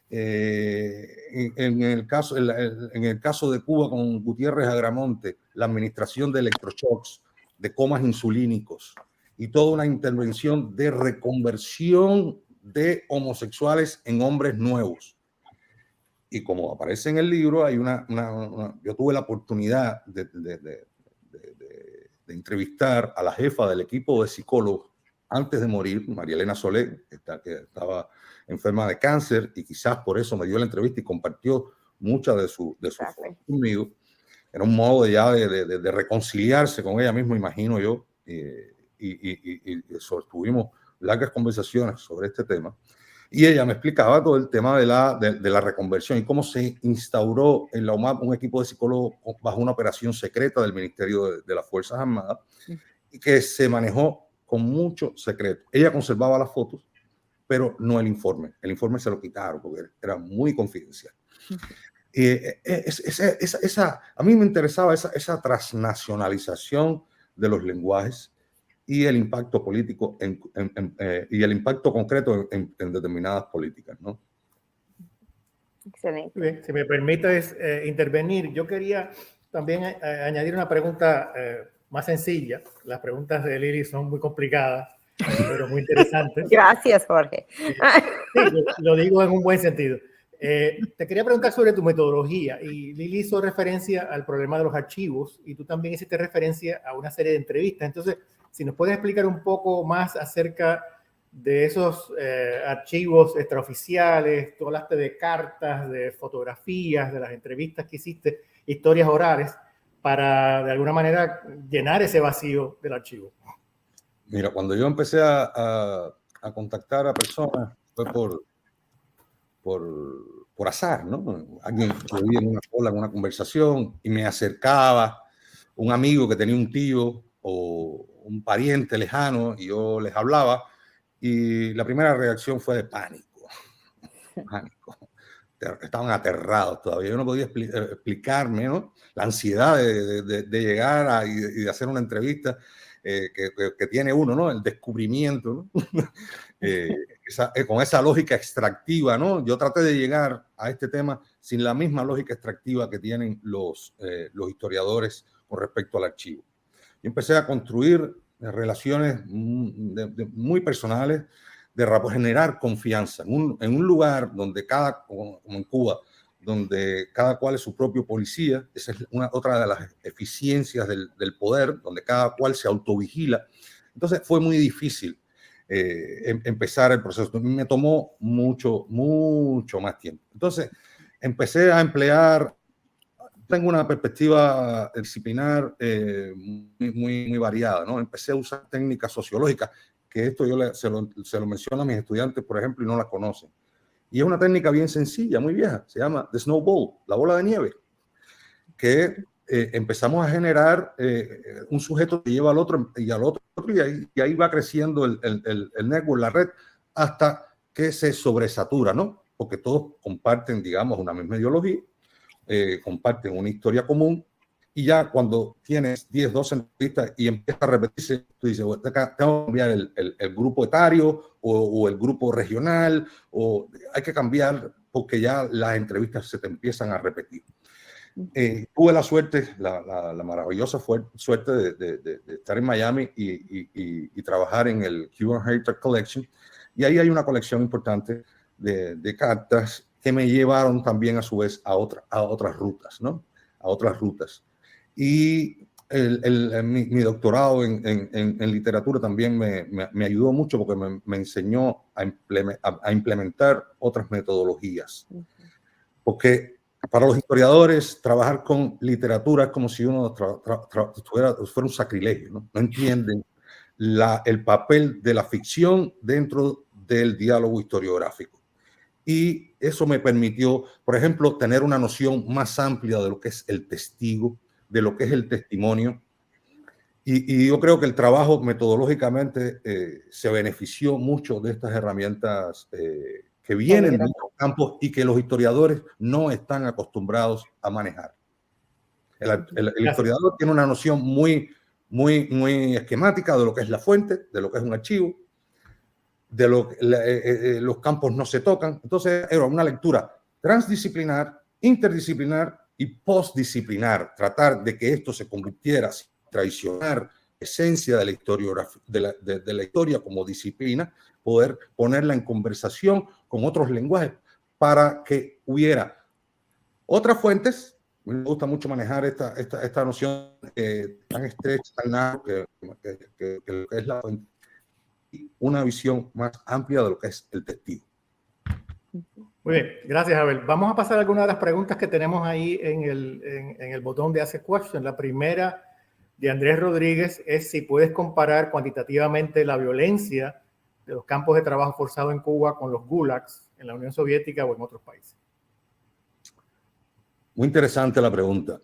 En el caso de Cuba con Gutiérrez Agramonte, la administración de electroshocks, de comas insulínicos y toda una intervención de reconversión de homosexuales en hombres nuevos. Y como aparece en el libro, hay yo tuve la oportunidad de entrevistar a la jefa del equipo de psicólogos antes de morir, María Elena Solé, que estaba enferma de cáncer, y quizás por eso me dio la entrevista y compartió mucha de su forma conmigo. Era un modo de reconciliarse con ella misma, imagino yo, y tuvimos largas conversaciones sobre este tema. Y ella me explicaba todo el tema de la reconversión y cómo se instauró en la UMAP un equipo de psicólogos bajo una operación secreta del Ministerio de las Fuerzas Armadas y que se manejó con mucho secreto. Ella conservaba las fotos, pero no el informe. El informe se lo quitaron porque era muy confidencial. A mí me interesaba esa transnacionalización de los lenguajes y el impacto político y el impacto concreto en determinadas políticas, ¿no? Excelente. Bien, si me permites intervenir, yo quería también añadir una pregunta más sencilla. Las preguntas de Lili son muy complicadas, pero muy interesantes. Gracias, Jorge. Sí, lo digo en un buen sentido. Te quería preguntar sobre tu metodología, y Lili hizo referencia al problema de los archivos y tú también hiciste referencia a una serie de entrevistas. Entonces, si nos puedes explicar un poco más acerca de esos archivos extraoficiales. Tú hablaste de cartas, de fotografías, de las entrevistas que hiciste, historias orales, para de alguna manera llenar ese vacío del archivo. Mira, cuando yo empecé a contactar a personas fue por azar, ¿no? Alguien que oía en una cola, en una conversación, y me acercaba un amigo que tenía un tío o un pariente lejano, y yo les hablaba, y la primera reacción fue de pánico. Pánico. Estaban aterrados todavía. Yo no podía explicarme, ¿no? La ansiedad de llegar y de hacer una entrevista que tiene uno, ¿no? El descubrimiento, ¿no? Con esa lógica extractiva, ¿no? Yo traté de llegar a este tema sin la misma lógica extractiva que tienen los historiadores con respecto al archivo. Yo empecé a construir relaciones muy personales, de generar confianza en un lugar donde como en Cuba, donde cada cual es su propio policía. Esa es otra de las eficiencias del poder, donde cada cual se autovigila. Entonces fue muy difícil empezar el proceso. Me tomó mucho más tiempo. Entonces empecé a emplear, tengo una perspectiva disciplinar muy variada, ¿no? Empecé a usar técnicas sociológicas, que esto yo se lo menciono a mis estudiantes, por ejemplo, y no la conocen. Y es una técnica bien sencilla, muy vieja, se llama the snowball, la bola de nieve, que empezamos a generar un sujeto que lleva al otro y al otro, y ahí va creciendo el network, la red, hasta que se sobresatura, ¿no? Porque todos comparten, digamos, una misma ideología, comparten una historia común, y ya cuando tienes 10, 12 entrevistas y empieza a repetirse, tú dices, bueno, tengo que cambiar el grupo etario o el grupo regional, o hay que cambiar porque ya las entrevistas se te empiezan a repetir. Tuve la suerte, la maravillosa suerte de estar en Miami y trabajar en el Cuban Heritage Collection, y ahí hay una colección importante de cartas que me llevaron también a su vez a otras rutas, ¿no? A otras rutas. Y mi doctorado en literatura también me ayudó mucho porque me enseñó a implementar otras metodologías. Porque para los historiadores trabajar con literatura es como si uno fuera un sacrilegio, ¿no? No entienden el papel de la ficción dentro del diálogo historiográfico. Y eso me permitió, por ejemplo, tener una noción más amplia de lo que es el testigo, de lo que es el testimonio. Y yo creo que el trabajo metodológicamente se benefició mucho de estas herramientas que vienen de otros campos y que los historiadores no están acostumbrados a manejar. El historiador tiene una noción muy esquemática de lo que es la fuente, de lo que es un archivo, de los campos no se tocan. Entonces era una lectura transdisciplinar, interdisciplinar y postdisciplinar. Tratar de que esto se convirtiera, traicionar esencia de la historiografía, de la historia como disciplina, poder ponerla en conversación con otros lenguajes para que hubiera otras fuentes. Me gusta mucho manejar esta noción tan estrecha, tan narrosa que es la fuente, y una visión más amplia de lo que es el testigo. Muy bien, gracias, Abel. Vamos a pasar a algunas de las preguntas que tenemos ahí en el botón de Ask a Question. La primera de Andrés Rodríguez es si puedes comparar cuantitativamente la violencia de los campos de trabajo forzado en Cuba con los gulags en la Unión Soviética o en otros países. Muy interesante la pregunta.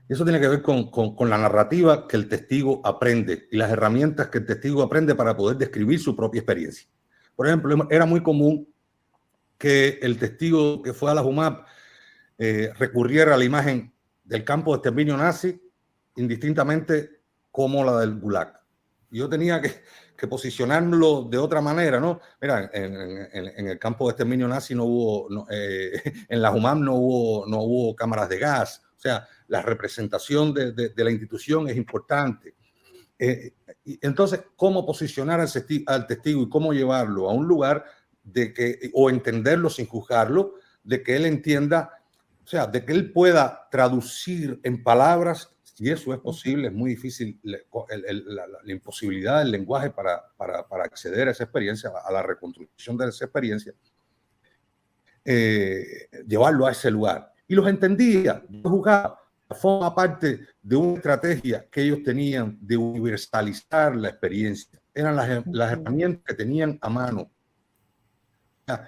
Eso tiene que ver con la narrativa que el testigo aprende y las herramientas que el testigo aprende para poder describir su propia experiencia. Por ejemplo, era muy común que el testigo que fue a la JUMAP recurriera a la imagen del campo de exterminio nazi indistintamente como la del Gulag. Yo tenía que posicionarlo de otra manera, ¿no? Mira, en el campo de exterminio nazi no hubo, en la JUMAP no hubo cámaras de gas. O sea, la representación de la institución es importante. Y entonces, ¿cómo posicionar al testigo y cómo llevarlo a un lugar o entenderlo sin juzgarlo, de que él entienda, o sea, de que él pueda traducir en palabras, si eso es posible? Es muy difícil la imposibilidad del lenguaje para acceder a esa experiencia, a la reconstrucción de esa experiencia, llevarlo a ese lugar. Y los entendía, no juzgaba. Forma parte de una estrategia que ellos tenían de universalizar la experiencia. Eran las herramientas que tenían a mano. Por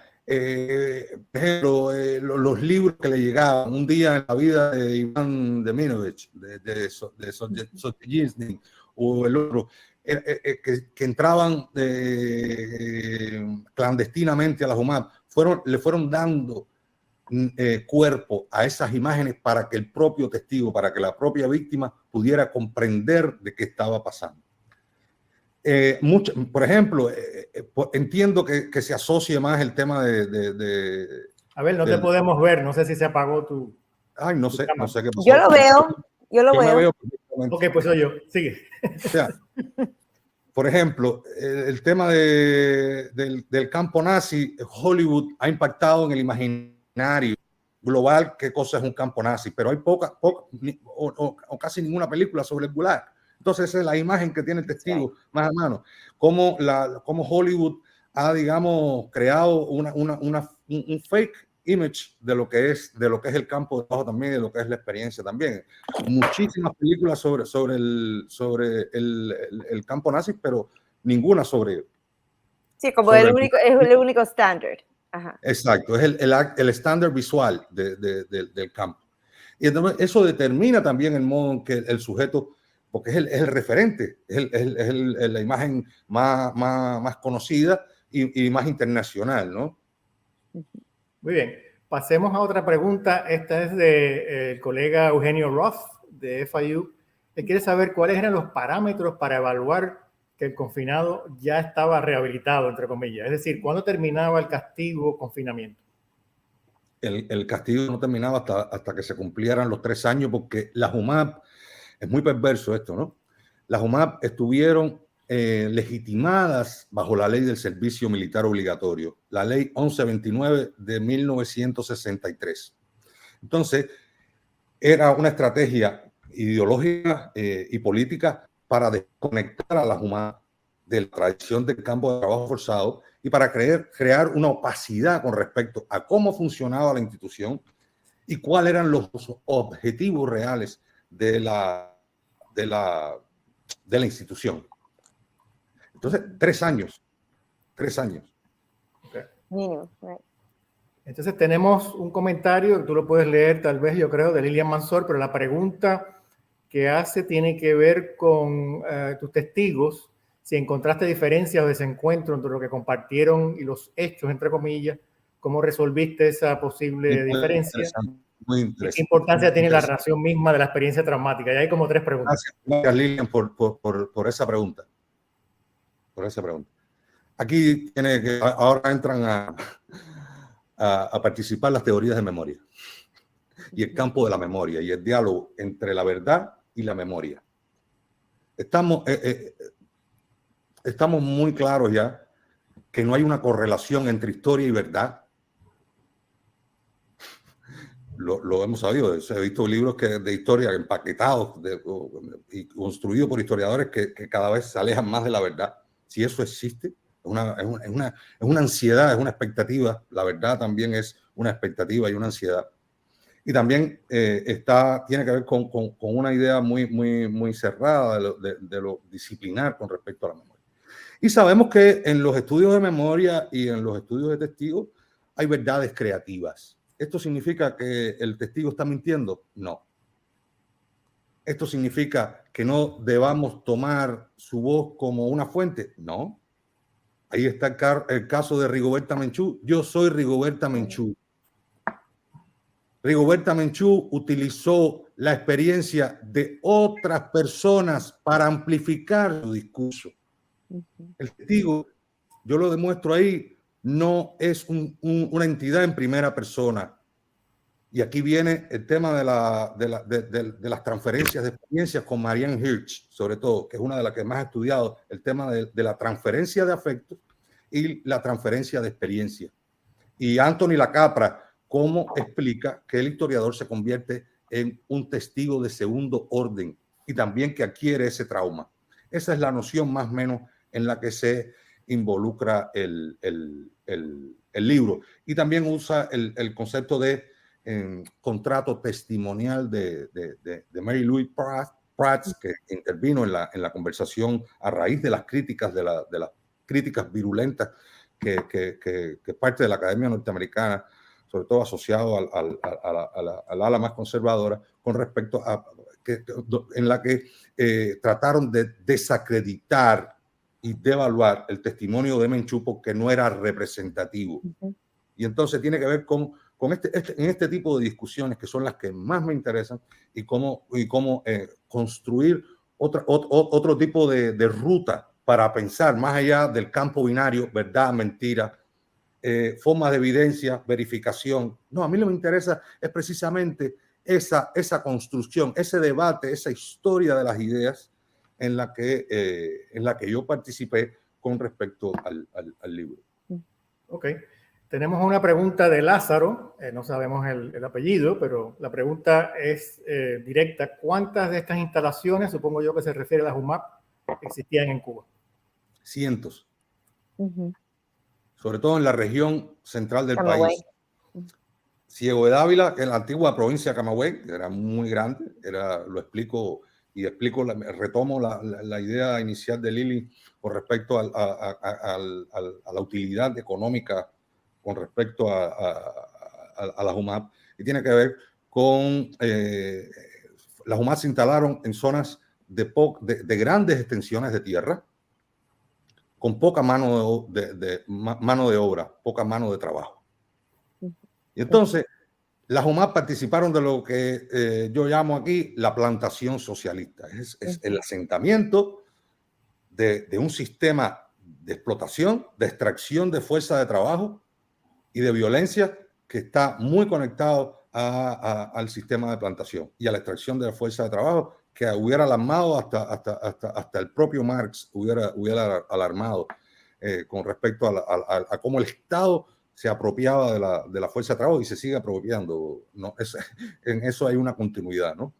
ejemplo, los libros que le llegaban, Un día en la vida de Iván Deminovich, de Solzhenitsyn, o el otro, que entraban clandestinamente a la JUMAP, le fueron dando cuerpo a esas imágenes para que el propio testigo, para que la propia víctima pudiera comprender de qué estaba pasando. Por ejemplo, entiendo que se asocie más el tema de a ver, no te podemos ver, no sé si se apagó tu... Ay, no sé qué pasó. Yo lo veo. Ok, pues soy yo, sigue. O sea, por ejemplo, el tema del campo nazi, Hollywood ha impactado en el imaginario global qué cosa es un campo nazi, pero hay poca o casi ninguna película sobre el Gulag. Entonces esa es la imagen que tiene el testigo más a mano. Cómo Hollywood ha, digamos, creado un fake image de lo que es el campo de trabajo también, de lo que es la experiencia también. Muchísimas películas sobre el campo nazi, pero ninguna sobre él. Sí, como es el único estándar. Ajá. Exacto, es el estándar visual del campo. Y entonces eso determina también el modo en que el sujeto, porque es el referente, es la imagen más conocida y más internacional, ¿no? Muy bien, pasemos a otra pregunta. Esta es del colega Eugenio Roth de FIU. Él quiere saber cuáles eran los parámetros para evaluar que el confinado ya estaba rehabilitado, entre comillas. Es decir, ¿cuándo terminaba el castigo o confinamiento? El castigo no terminaba hasta que se cumplieran los 3 años, porque la JUMAP, es muy perverso esto, ¿no? Las JUMAP estuvieron legitimadas bajo la ley del servicio militar obligatorio, la ley 1129 de 1963. Entonces, era una estrategia ideológicas y políticas para desconectar a las humanas de la tradición del campo de trabajo forzado y para crear una opacidad con respecto a cómo funcionaba la institución y cuáles eran los objetivos reales de la institución. Entonces, 3 años. 3 años. Okay. Mínimo, right. Entonces tenemos un comentario, tú lo puedes leer tal vez, yo creo, de Lilian Manzor, pero la pregunta que hace tiene que ver con tus testigos, si encontraste diferencias o desencuentros entre lo que compartieron y los hechos, entre comillas, cómo resolviste esa posible diferencia. Muy interesante. ¿Qué importancia tiene la narración misma de la experiencia traumática? Y hay como 3 preguntas. Gracias Lilian, por esa pregunta. Por esa pregunta. Aquí ahora entran a participar las teorías de memoria y el campo de la memoria y el diálogo entre la verdad y la memoria. Estamos muy claros ya que no hay una correlación entre historia y verdad. Lo hemos sabido. He visto libros de historia empaquetados y construidos por historiadores que cada vez se alejan más de la verdad. Si eso existe, es una ansiedad, es una expectativa. La verdad también es una expectativa y una ansiedad. Y también tiene que ver con una idea muy cerrada de lo disciplinar con respecto a la memoria. Y sabemos que en los estudios de memoria y en los estudios de testigos hay verdades creativas. ¿Esto significa que el testigo está mintiendo? No. ¿Esto significa que no debamos tomar su voz como una fuente? No. Ahí está el caso de Rigoberta Menchú. Yo soy Rigoberta Menchú. Rigoberta Menchú utilizó la experiencia de otras personas para amplificar su discurso. El testigo, yo lo demuestro ahí, no es una entidad en primera persona. Y aquí viene el tema de las transferencias de experiencias con Marianne Hirsch, sobre todo, que es una de las que más ha estudiado el tema de la transferencia de afectos y la transferencia de experiencia. Y Anthony Lacapra, cómo explica que el historiador se convierte en un testigo de segundo orden y también que adquiere ese trauma. Esa es la noción más o menos en la que se involucra el libro. Y también usa el concepto de contrato testimonial de Mary Louise Prats, que intervino en la conversación a raíz de las críticas, de las críticas virulentas que parte de la Academia Norteamericana, sobre todo asociado al ala más conservadora, con respecto a en la que trataron de desacreditar y devaluar el testimonio de Menchú porque no era representativo. Y entonces tiene que ver con este tipo de discusiones que son las que más me interesan y cómo construir otro tipo de ruta para pensar más allá del campo binario, verdad, mentira, formas de evidencia, verificación. No, a mí lo que me interesa es precisamente esa construcción, ese debate, esa historia de las ideas en la que yo participé con respecto al libro. Ok. Tenemos una pregunta de Lázaro, no sabemos el apellido, pero la pregunta es directa. ¿Cuántas de estas instalaciones, supongo yo que se refiere a las UMAP, existían en Cuba? Cientos. Sobre todo en la región central del país. Ciego de Dávila, que es la antigua provincia de Camagüey, que era muy grande, retomo la idea inicial de Lili con respecto a la utilidad económica con respecto a las UMAP, y tiene que ver con las UMAP se instalaron en zonas de grandes extensiones de tierra, con poca mano de obra, poca mano de trabajo. Y entonces, las UMAP participaron de lo que yo llamo aquí la plantación socialista. Es el asentamiento de un sistema de explotación, de extracción de fuerza de trabajo y de violencia que está muy conectado al sistema de plantación y a la extracción de la fuerza de trabajo, que hubiera alarmado hasta el propio Marx hubiera alarmado con respecto a cómo el Estado se apropiaba de la fuerza de trabajo y se sigue apropiando, ¿no? En eso hay una continuidad, ¿no?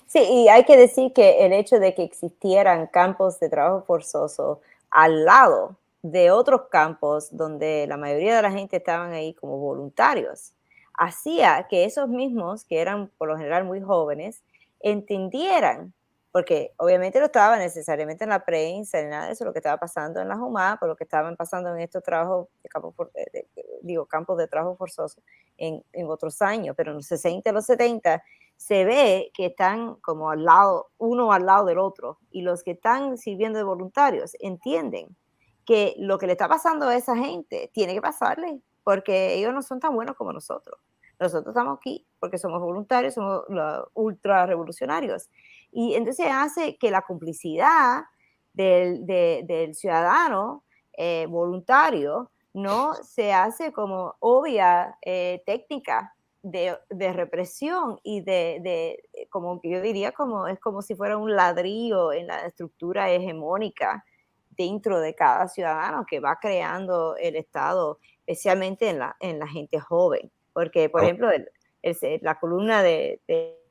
Sí, y hay que decir que el hecho de que existieran campos de trabajo forzoso al lado de otros campos donde la mayoría de la gente estaban ahí como voluntarios, hacía que esos mismos, que eran por lo general muy jóvenes, entendieran, porque obviamente no estaba necesariamente en la prensa ni nada de eso, lo que estaba pasando en la Jumá, por lo que estaban pasando en estos trabajos, campos de trabajo forzoso en otros años, pero en los 60 y los 70 se ve que están como al lado, uno al lado del otro, y los que están sirviendo de voluntarios entienden que lo que le está pasando a esa gente tiene que pasarle, porque ellos no son tan buenos como nosotros. Nosotros estamos aquí porque somos voluntarios, somos ultra revolucionarios. Y entonces hace que la complicidad del ciudadano voluntario no se hace como obvia técnica de represión y como yo diría, es como si fuera un ladrillo en la estructura hegemónica dentro de cada ciudadano que va creando el Estado, especialmente en la gente joven. Porque, por ejemplo, la columna del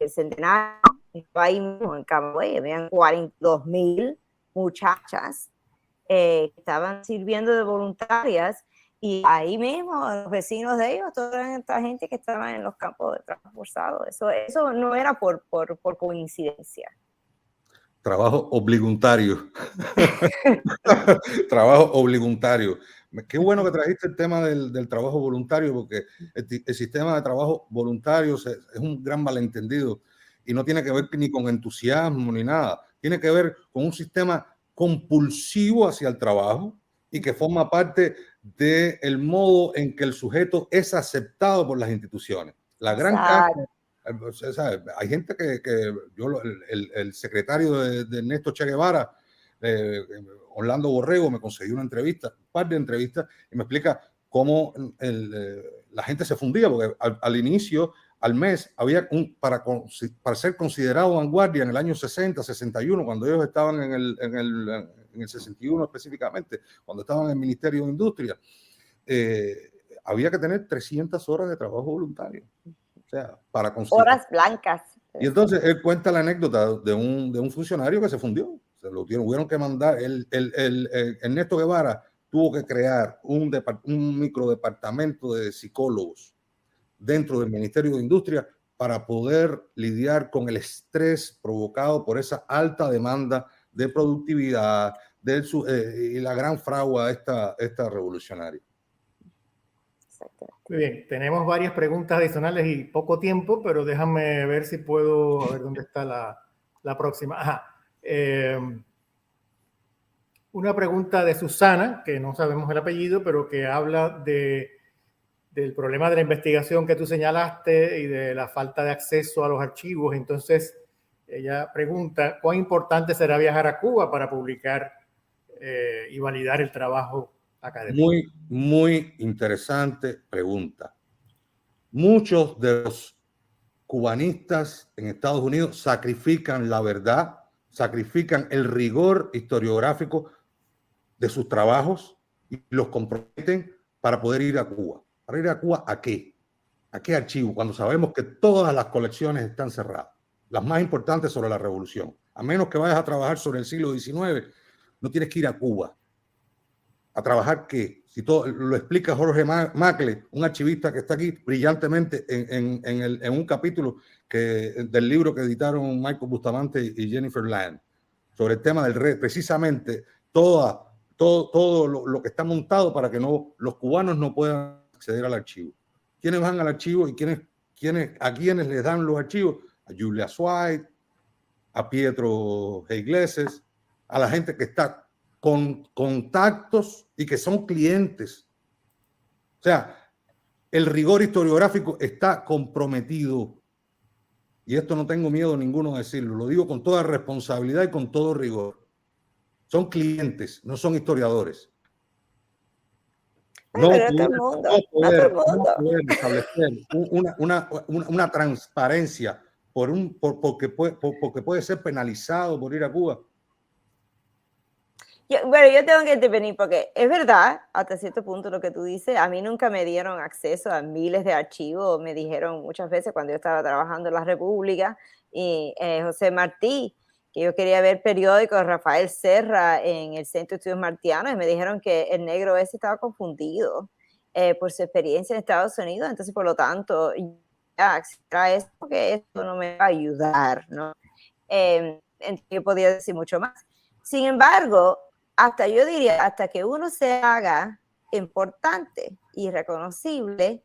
Centenario, ahí mismo en Camagüey, habían 42,000 muchachas que estaban sirviendo de voluntarias. Y ahí mismo, los vecinos de ellos, toda esta gente que estaba en los campos de trabajo forzado. Eso no era por coincidencia. Trabajo obligatorio. Trabajo obligatorio. Qué bueno que trajiste el tema del trabajo voluntario, porque el sistema de trabajo voluntario es un gran malentendido y no tiene que ver ni con entusiasmo ni nada. Tiene que ver con un sistema compulsivo hacia el trabajo y que forma parte del modo en que el sujeto es aceptado por las instituciones. La gran casa, hay gente que el secretario de Ernesto Che Guevara, Orlando Borrego, me consiguió un par de entrevistas, y me explica cómo la gente se fundía, porque al inicio, al mes, había para ser considerado vanguardia en el año 60, 61, cuando ellos estaban en el 61 específicamente, cuando estaban en el Ministerio de Industria, había que tener 300 horas de trabajo voluntario. O sea, horas blancas. Y entonces él cuenta la anécdota de un funcionario que se fundió. Se lo tuvieron que mandar. Ernesto Guevara tuvo que crear un microdepartamento de psicólogos dentro del Ministerio de Industria para poder lidiar con el estrés provocado por esa alta demanda de productividad y la gran fragua esta revolucionaria. Muy bien, tenemos varias preguntas adicionales y poco tiempo, pero déjame ver si puedo, a ver dónde está la próxima. Ajá. Una pregunta de Susana, que no sabemos el apellido, pero que habla del problema de la investigación que tú señalaste y de la falta de acceso a los archivos. Entonces, ella pregunta, ¿cuán importante será viajar a Cuba para publicar y validar el trabajo académico? Muy, muy interesante pregunta. Muchos de los cubanistas en Estados Unidos sacrifican la verdad, sacrifican el rigor historiográfico de sus trabajos y los comprometen para poder ir a Cuba. ¿Para ir a Cuba a qué? ¿A qué archivo? Cuando sabemos que todas las colecciones están cerradas, las más importantes sobre la revolución. A menos que vayas a trabajar sobre el siglo XIX, no tienes que ir a Cuba. ¿A trabajar qué? Si todo lo explica Jorge Macle, un archivista que está aquí brillantemente en un capítulo del libro que editaron Michael Bustamante y Jennifer Land sobre el tema del rey, precisamente todo lo que está montado para que los cubanos no puedan acceder al archivo. ¿Quiénes van al archivo y a quiénes les dan los archivos? A Julia Swite, a Pietro Iglesias, a la gente que está con contactos y que son clientes. O sea, el rigor historiográfico está comprometido. Y esto no tengo miedo ninguno de decirlo. Lo digo con toda responsabilidad y con todo rigor. Son clientes, no son historiadores. No poder establecer una transparencia porque puede ser penalizado por ir a Cuba. Bueno, yo tengo que intervenir porque es verdad, hasta cierto punto lo que tú dices, a mí nunca me dieron acceso a miles de archivos, me dijeron muchas veces cuando yo estaba trabajando en la República, y José Martí, que yo quería ver periódicos de Rafael Serra en el Centro de Estudios Martianos, y me dijeron que el negro ese estaba confundido por su experiencia en Estados Unidos, entonces por lo tanto, ya, extra eso, porque eso no me va a ayudar, ¿no? Yo podía decir mucho más. Sin embargo, hasta yo diría, hasta que uno se haga importante y reconocible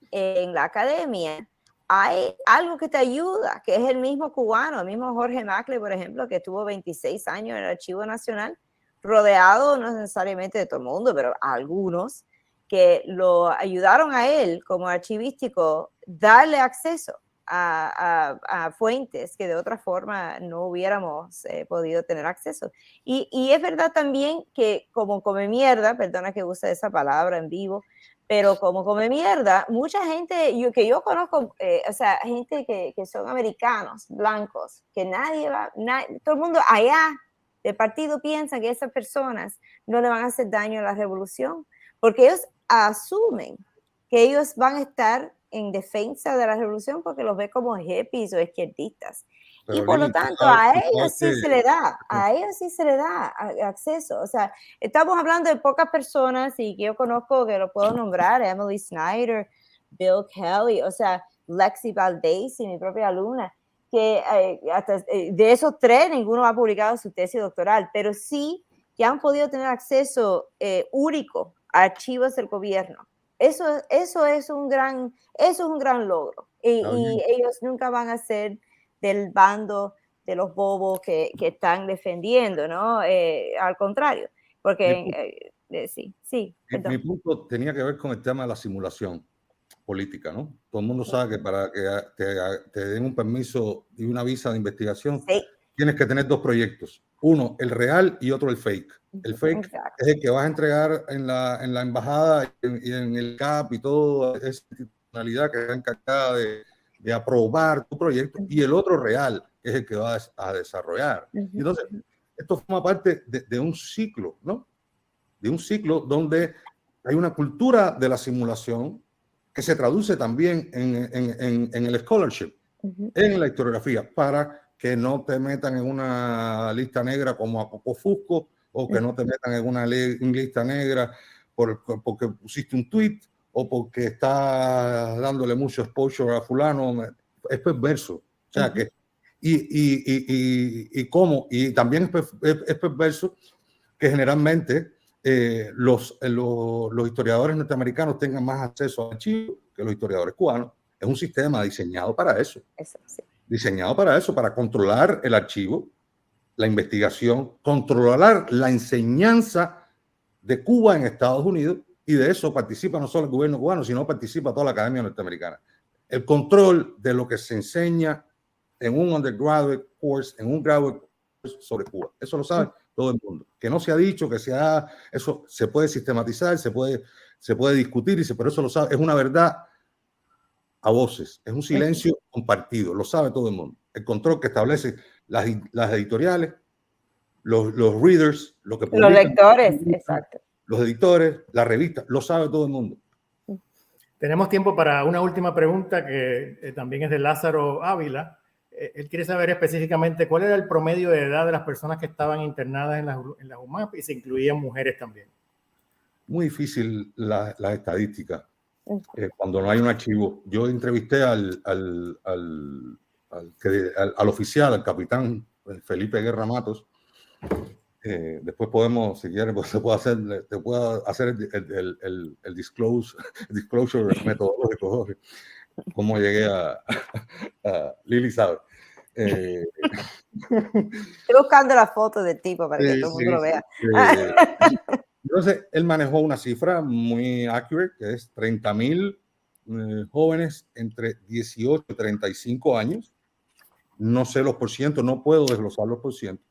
en la academia, hay algo que te ayuda, que es el mismo cubano, el mismo Jorge Macri, por ejemplo, que estuvo 26 años en el Archivo Nacional, rodeado no necesariamente de todo el mundo, pero algunos que lo ayudaron a él como archivístico, darle acceso a fuentes que de otra forma no hubiéramos podido tener acceso. Y es verdad también que como come mierda, perdona que use esa palabra en vivo, pero como come mierda, mucha gente que yo conozco, o sea, gente que son americanos, blancos, que todo el mundo allá del partido piensa que esas personas no le van a hacer daño a la revolución, porque ellos asumen que ellos van a estar en defensa de la revolución porque los ve como hippies o izquierdistas. Pero y por Lili, lo tanto, sabes, a tú ellos sabes sí se le da, a ellos sí se le da acceso. O sea, estamos hablando de pocas personas y que yo conozco que lo puedo nombrar, Emily Snyder, Bill Kelly, o sea, Lexi Valdez y mi propia alumna, que hasta, de esos tres ninguno ha publicado su tesis doctoral, pero sí que han podido tener acceso único a archivos del gobierno. Eso es un gran logro. Y ellos nunca van a ser del bando de los bobos que están defendiendo, ¿no? Al contrario, porque sí, mi punto tenía que ver con el tema de la simulación política, ¿no? Todo el mundo sabe que para que te den un permiso y una visa de investigación, sí, tienes que tener dos proyectos. Uno, el real, y otro, el fake. El fake exacto. es el que vas a entregar en la embajada y en el CAP y toda esa institucionalidad que está encargada de aprobar tu proyecto, y el otro real, que es el que vas a desarrollar. Entonces, esto forma parte de un ciclo, ¿no? De un ciclo donde hay una cultura de la simulación que se traduce también en el scholarship, en la historiografía, para que no te metan en una lista negra como a Coco Fusco, o que no te metan en una lista negra porque pusiste un tweet o porque estás dándole mucho exposure a fulano. Es perverso. O sea que, y también es perverso que generalmente los historiadores norteamericanos tengan más acceso a archivos que los historiadores cubanos. Es un sistema diseñado para eso. Eso sí. Diseñado para eso, para controlar el archivo, la investigación, controlar la enseñanza de Cuba en Estados Unidos, y de eso participa no solo el gobierno cubano, sino participa toda la academia norteamericana. El control de lo que se enseña en un undergraduate course, en un graduate course sobre Cuba. Eso lo sabe todo el mundo. Que no se ha dicho, que eso se puede sistematizar, se puede discutir, pero eso lo sabe, es una verdad a voces, es un silencio compartido, lo sabe todo el mundo. El control que establece las editoriales, los readers, lo que publican, los lectores, exacto. los editores, la revista, lo sabe todo el mundo. Tenemos tiempo para una última pregunta que también es de Lázaro Ávila. Él quiere saber específicamente cuál era el promedio de edad de las personas que estaban internadas en la UMAP, y se incluían mujeres también. Muy difícil las estadísticas. Cuando no hay un archivo. Yo entrevisté al oficial, al capitán Felipe Guerra Matos. Después podemos, si quieres, pues te puedo hacer el disclosure metodológico, cómo llegué a Lili sabe. Estoy buscando la foto del tipo para que todo el mundo lo vea. Entonces, él manejó una cifra muy accurate, que es 30,000 jóvenes entre 18 y 35 años. No sé los porcientos, no puedo desglosar los porcientos.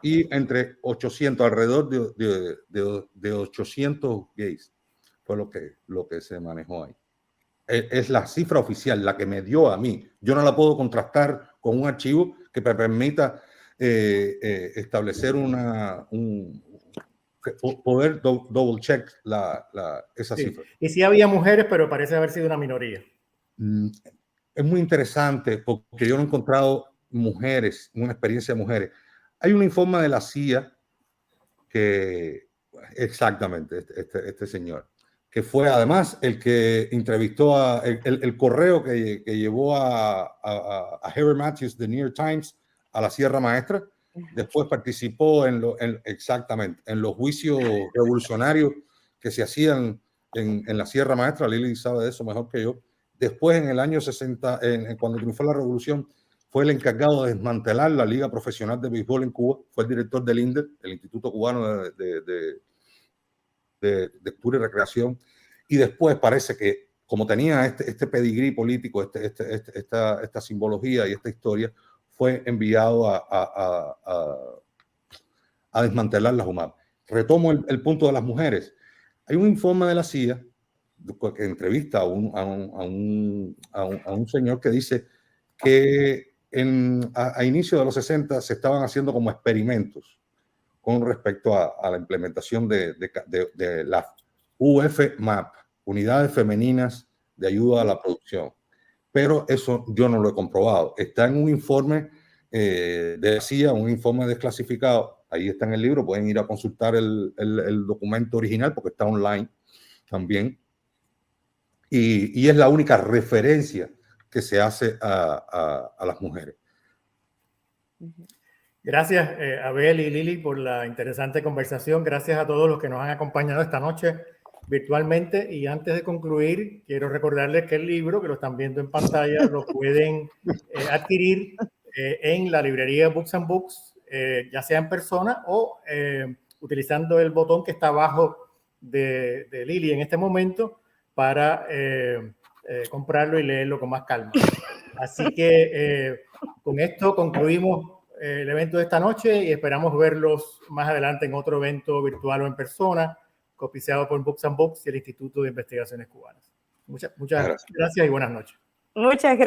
Y entre 800, alrededor de 800 gays fue lo que se manejó ahí. Es la cifra oficial, la que me dio a mí. Yo no la puedo contrastar con un archivo que me permita establecer poder double check esa Sí. cifra. Y sí había mujeres, pero parece haber sido una minoría. Es muy interesante porque yo no he encontrado mujeres, una experiencia de mujeres. Hay un informe de la CIA que, exactamente, este señor, que fue además el que entrevistó el correo que llevó a Harry Matthews de New York Times a la Sierra Maestra. Después participó exactamente en los juicios revolucionarios que se hacían en la Sierra Maestra. Lili sabe de eso mejor que yo. Después, en el año 60, cuando triunfó la revolución, fue el encargado de desmantelar la Liga Profesional de Béisbol en Cuba. Fue el director del INDE, el Instituto Cubano de Cultura y Recreación. Y después parece que, como tenía este pedigrí político, esta simbología y esta historia, fue enviado a desmantelar la UMAP. Retomo el punto de las mujeres. Hay un informe de la CIA que entrevista a un señor que dice que a inicio de los 60 se estaban haciendo como experimentos con respecto a la implementación de la UFMAP, Unidades Femeninas de Ayuda a la Producción. Pero eso yo no lo he comprobado. Está en un informe de la CIA, un informe desclasificado. Ahí está en el libro, pueden ir a consultar el documento original porque está online también. Y es la única referencia que se hace a las mujeres. Gracias, Abel y Lili, por la interesante conversación. Gracias a todos los que nos han acompañado esta noche virtualmente. Y antes de concluir, quiero recordarles que el libro, que lo están viendo en pantalla, lo pueden adquirir en la librería Books and Books, ya sea en persona o utilizando el botón que está abajo de Lili en este momento para comprarlo y leerlo con más calma. Así que con esto concluimos el evento de esta noche y esperamos verlos más adelante en otro evento virtual o en persona, auspiciado por Books and Books y el Instituto de Investigaciones Cubanas. Muchas gracias y buenas noches. Muchas gracias.